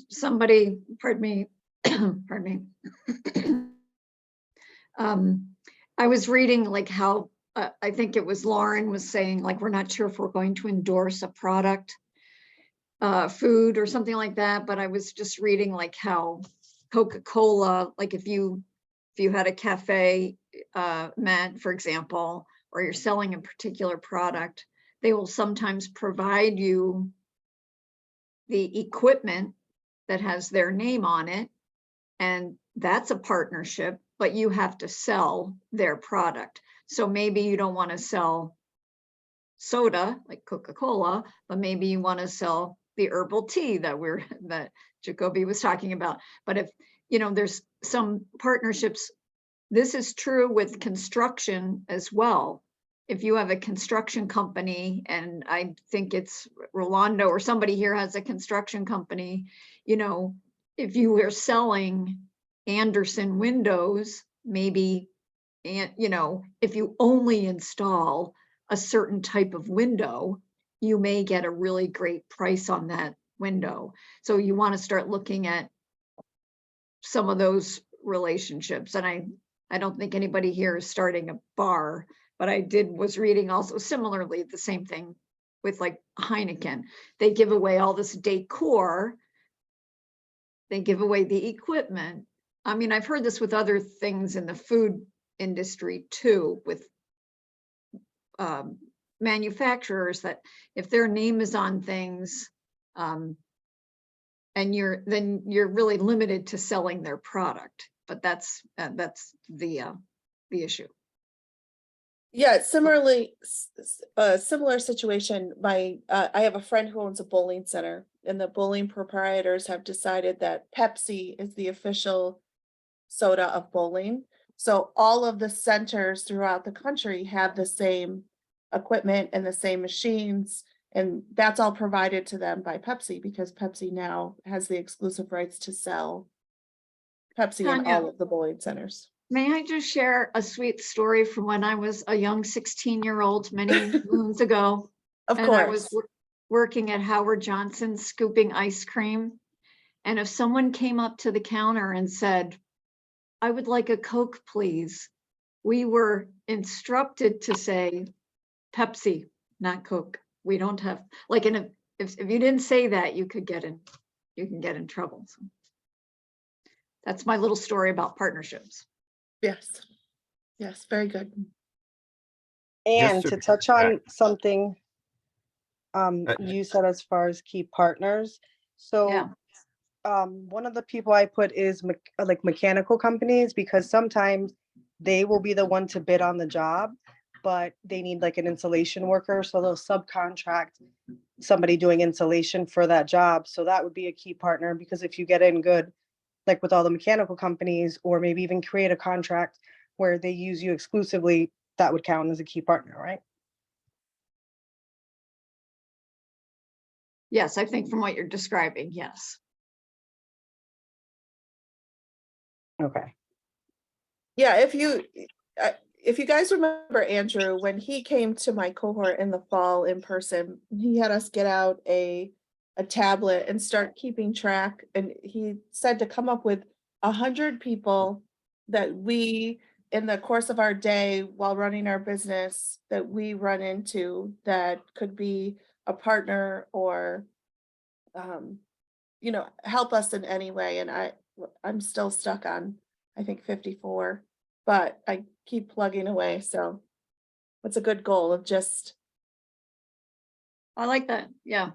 somebody, pardon me, pardon me. I was reading like how, I think it was Lauren was saying, like, we're not sure if we're going to endorse a product, food or something like that, but I was just reading like how Coca-Cola, like if you had a cafe, Matt, for example, or you're selling a particular product, they will sometimes provide you the equipment that has their name on it. And that's a partnership, but you have to sell their product. So maybe you don't want to sell soda like Coca-Cola, but maybe you want to sell the herbal tea that Jacoby was talking about. But if, there's some partnerships, this is true with construction as well. If you have a construction company, and I think it's Rolando or somebody here has a construction company, if you were selling Anderson windows, maybe, and if you only install a certain type of window, you may get a really great price on that window. So you want to start looking at some of those relationships. And I don't think anybody here is starting a bar, but I was reading also similarly the same thing with like Heineken. They give away all this decor. They give away the equipment. I mean, I've heard this with other things in the food industry too, with manufacturers, that if their name is on things, and then you're really limited to selling their product. But that's the issue. Yeah, similarly, a similar situation. I have a friend who owns a bowling center, and the bowling proprietors have decided that Pepsi is the official soda of bowling. So all of the centers throughout the country have the same equipment and the same machines, and that's all provided to them by Pepsi, because Pepsi now has the exclusive rights to sell Pepsi in Tanya, all of the bowling centers. may I just share a sweet story from when I was a young 16-year-old many moons ago? Of and course. I was working at Howard Johnson scooping ice cream. And if someone came up to the counter and said, "I would like a Coke, please," we were instructed to say Pepsi, not Coke. We don't have, like, if you didn't say that, you can get in trouble. So that's my little story about partnerships. Yes. Yes, very good. And Just to to touch on piggyback. something you said as far as key partners. So Yeah. One of the people I put is like mechanical companies, because sometimes they will be the one to bid on the job, but they need like an installation worker. So they'll subcontract somebody doing installation for that job. So that would be a key partner, because if you get in good, like with all the mechanical companies, or maybe even create a contract where they use you exclusively, that would count as a key partner, right? Yes, I think from what you're describing, yes. Okay. Yeah, if you guys remember Andrew, when he came to my cohort in the fall in person, he had us get out a tablet and start keeping track. And he said to come up with 100 people that we, in the course of our day while running our business, that we run into that could be a partner or, help us in any way. And I'm still stuck on, I think, 54. But I keep plugging away. So it's a good goal of just. I like that. Yeah.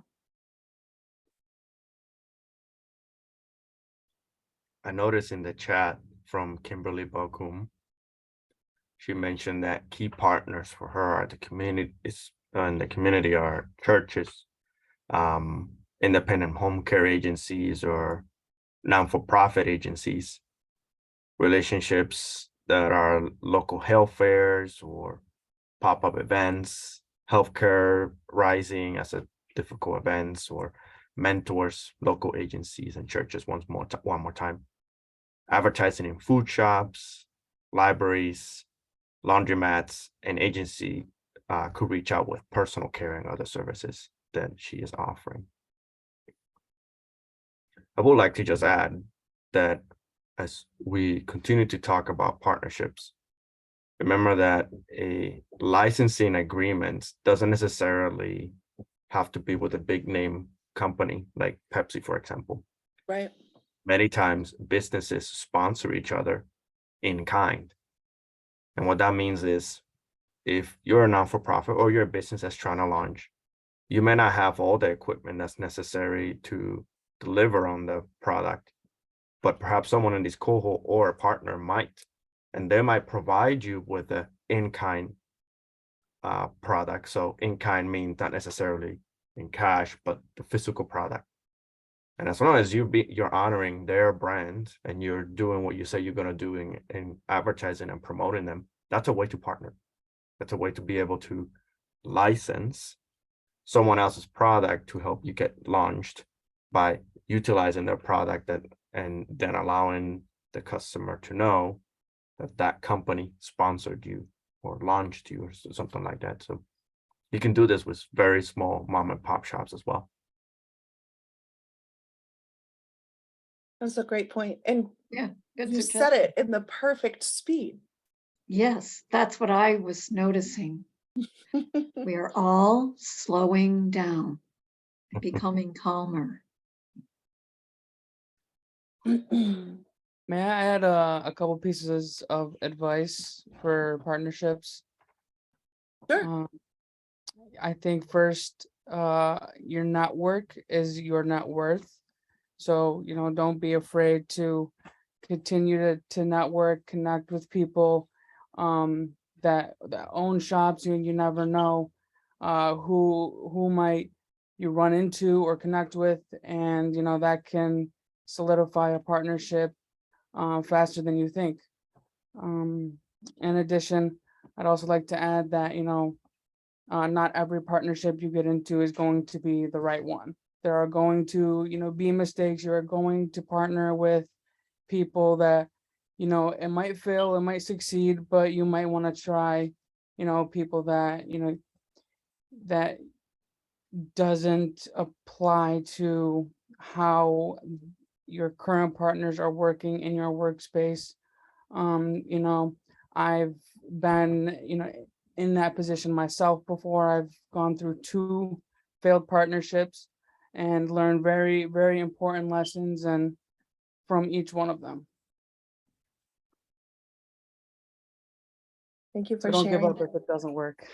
I noticed in the chat from Kimberly Bogum, she mentioned that key partners for her are the community, and the community are churches, independent home care agencies or non-for-profit agencies, relationships that are local health fairs or pop-up events, healthcare rising as a difficult events, or mentors, local agencies and churches one more time. Advertising in food shops, libraries, laundromats, and agency could reach out with personal care and other services that she is offering. I would like to just add that as we continue to talk about partnerships, remember that a licensing agreement doesn't necessarily have to be with a big name company like Pepsi, for example. Right. Many times businesses sponsor each other in kind. And what that means is if you're a non-for-profit or you're a business that's trying to launch, you may not have all the equipment that's necessary to deliver on the product, but perhaps someone in this cohort or a partner might, and they might provide you with an in-kind product. So in-kind means not necessarily in cash, but the physical product. And as long as you're honoring their brand and you're doing what you say you're going to do in advertising and promoting them, that's a way to partner. That's a way to be able to license someone else's product to help you get launched by utilizing their product and then allowing the customer to know that that company sponsored you or launched you or something like that. So you can do this with very small mom and pop shops as well. That's a great point. And Yeah, good you suggestion. said it in the perfect speed. Yes, that's what I was noticing. We are all slowing down and becoming calmer. May I add a couple pieces of advice for partnerships? Sure. I think first, your network is your net worth. So, don't be afraid to continue to network, connect with people that own shops. You never know who might you run into or connect with, and that can solidify a partnership faster than you think. In addition, I'd also like to add that not every partnership you get into is going to be the right one. There are going to be mistakes. You're going to partner with people that it might fail, it might succeed, but you might want to try people that that doesn't apply to how your current partners are working in your workspace. I've been in that position myself before. I've gone through 2 failed partnerships and learned very, very important lessons and from each one of them. Thank you So for don't give sharing. up if it doesn't work.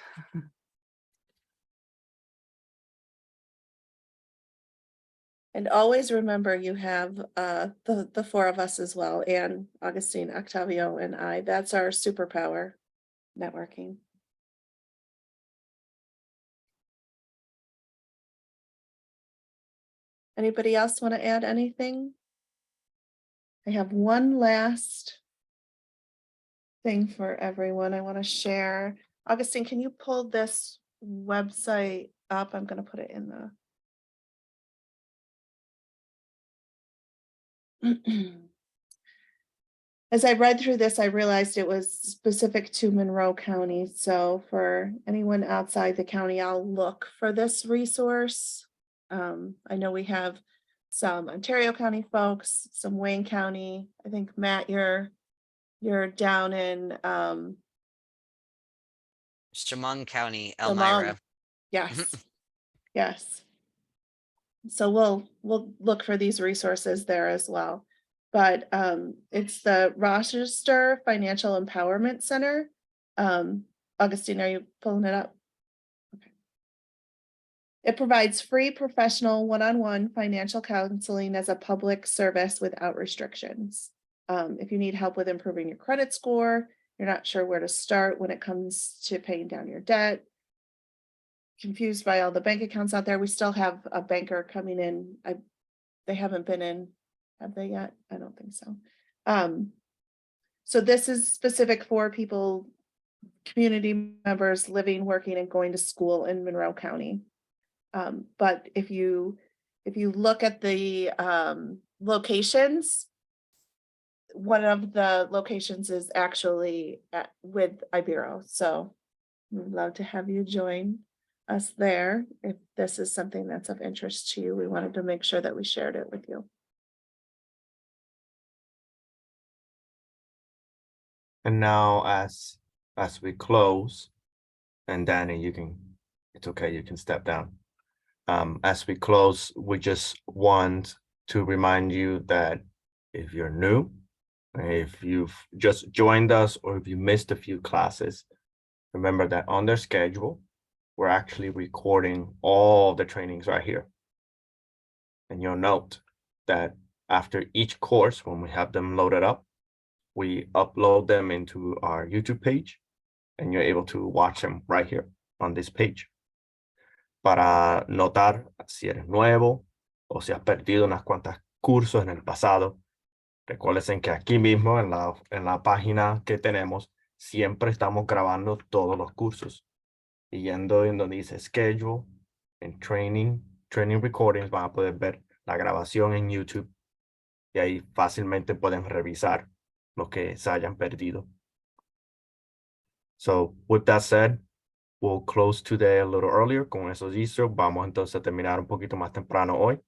And always remember you have the 4 of us as well, and Augustine, Octavio, and I. That's our superpower, networking. Anybody else want to add anything? I have one last thing for everyone I want to share. Augustine, can you pull this website up? I'm going to put it in the as I read through this, I realized it was specific to Monroe County. So for anyone outside the county, I'll look for this resource. I know we have some Ontario County folks, some Wayne County. I think Matt, you're down in Chemung County, Chemung. Elmira. Yes. Yes. So we'll look for these resources there as well. But it's the Rochester Financial Empowerment Center. Augustine, are you pulling it up? Okay. It provides free professional one-on-one financial counseling as a public service without restrictions. If you need help with improving your credit score, you're not sure where to start when it comes to paying down your debt, confused by all the bank accounts out there. We still have a banker coming in. They haven't been in, have they yet? I don't think so. So this is specific for people, community members living, working, and going to school in Monroe County. But if you look at the locations, one of the locations is actually with Ibero. So we'd love to have you join us there. If this is something that's of interest to you, we wanted to make sure that we shared it with you. And now as we close, and Danny, it's okay, you can step down. As we close, we just want to remind you that if you're new, if you've just joined us, or if you missed a few classes, remember that on their schedule, we're actually recording all the trainings right here. And you'll note that after each course, when we have them loaded up, we upload them into our YouTube page, and you're able to watch them right here on this page. Para notar si eres nuevo o si has perdido unas cuantas cursos en el pasado, recuerden que aquí mismo en la página que tenemos, siempre estamos grabando todos los cursos. Y yendo en donde dice schedule, en training recordings, van a poder ver la grabación en YouTube. Y ahí fácilmente pueden revisar lo que se hayan perdido. So with that said, we'll close today a little earlier. Con eso dicho, vamos entonces a terminar un poquito más temprano hoy.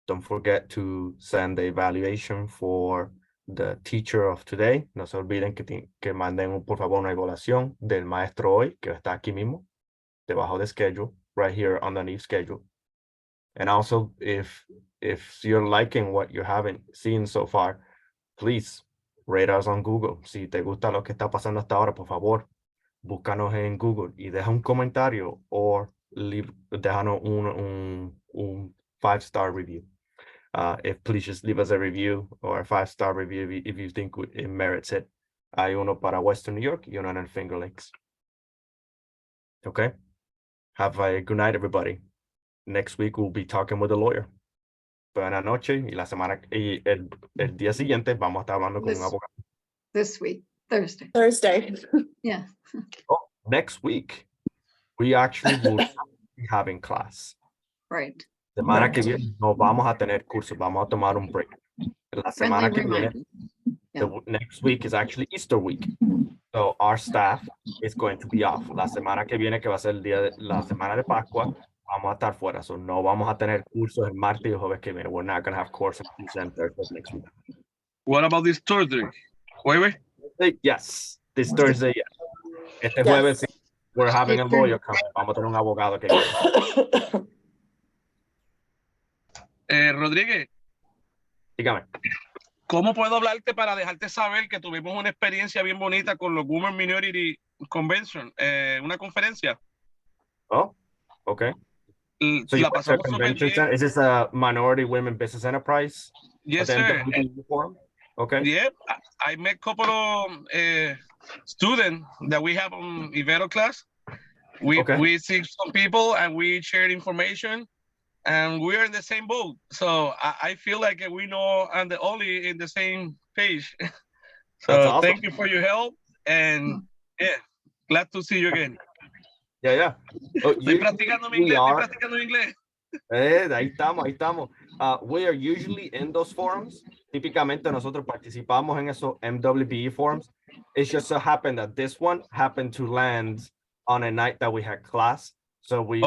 Don't forget to send the evaluation for the teacher of today. No se olviden que manden por favor una evaluación del maestro hoy, que está aquí mismo, debajo de schedule, right here underneath schedule. And also, if you're liking what you haven't seen so far, please rate us on Google. Si te gusta lo que está pasando hasta ahora, por favor, búscanos en Google y deja un comentario o déjanos un 5-star review. Please just leave us a review or a 5-star review if you think it merits it. Hay uno para Western New York y uno en el Finger Lakes. Okay. Have a good night, everybody. Next week we'll be talking with a lawyer. Buenas noches, y el día siguiente vamos a estar hablando con un abogado. This week, Thursday. Yeah. Oh, next week we actually will be having class. Right. Semana que viene no vamos a tener curso, vamos a tomar un break. La semana que viene, next week is actually Easter week. So our staff is going to be off. La semana que viene, que va a ser la semana de Pascua, vamos a estar fuera. So no vamos a tener cursos el martes y el jueves que viene. We're not going to have courses Tuesday and Thursday next week. What about this Thursday? Wait. Yes, this Thursday, yes. Este jueves, we're having a lawyer coming. Vamos a tener un abogado que viene. Rodríguez. Dígame. ¿Cómo puedo hablarte para dejarte saber que tuvimos una experiencia bien bonita con los Women Minority Convention, una conferencia? Oh, okay. So la pasamos súper bien. Is this a Minority Women Business Enterprise? Yes, sir. Okay. Yeah, I met a couple of students that we have on Ibero class. We see some people and we shared information. And we're in the same boat. So I feel like we know I'm the only in the same page. So awesome. Thank you for your help. And yeah, glad to see you again. Yeah. Estoy practicando mi inglés. Ahí estamos. We are usually in those forums. Típicamente nosotros participamos en esos MWBE forums. It just so happened that this one happened to land on a night that we had class. So we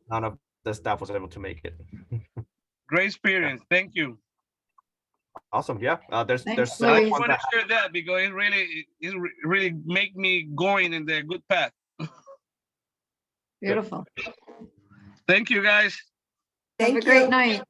none of the staff was able to make it. Great experience. Thank you. Awesome. Yeah. There's I just want to share that because it really make me going in the good path. Beautiful. Thank you, guys. Have a great night.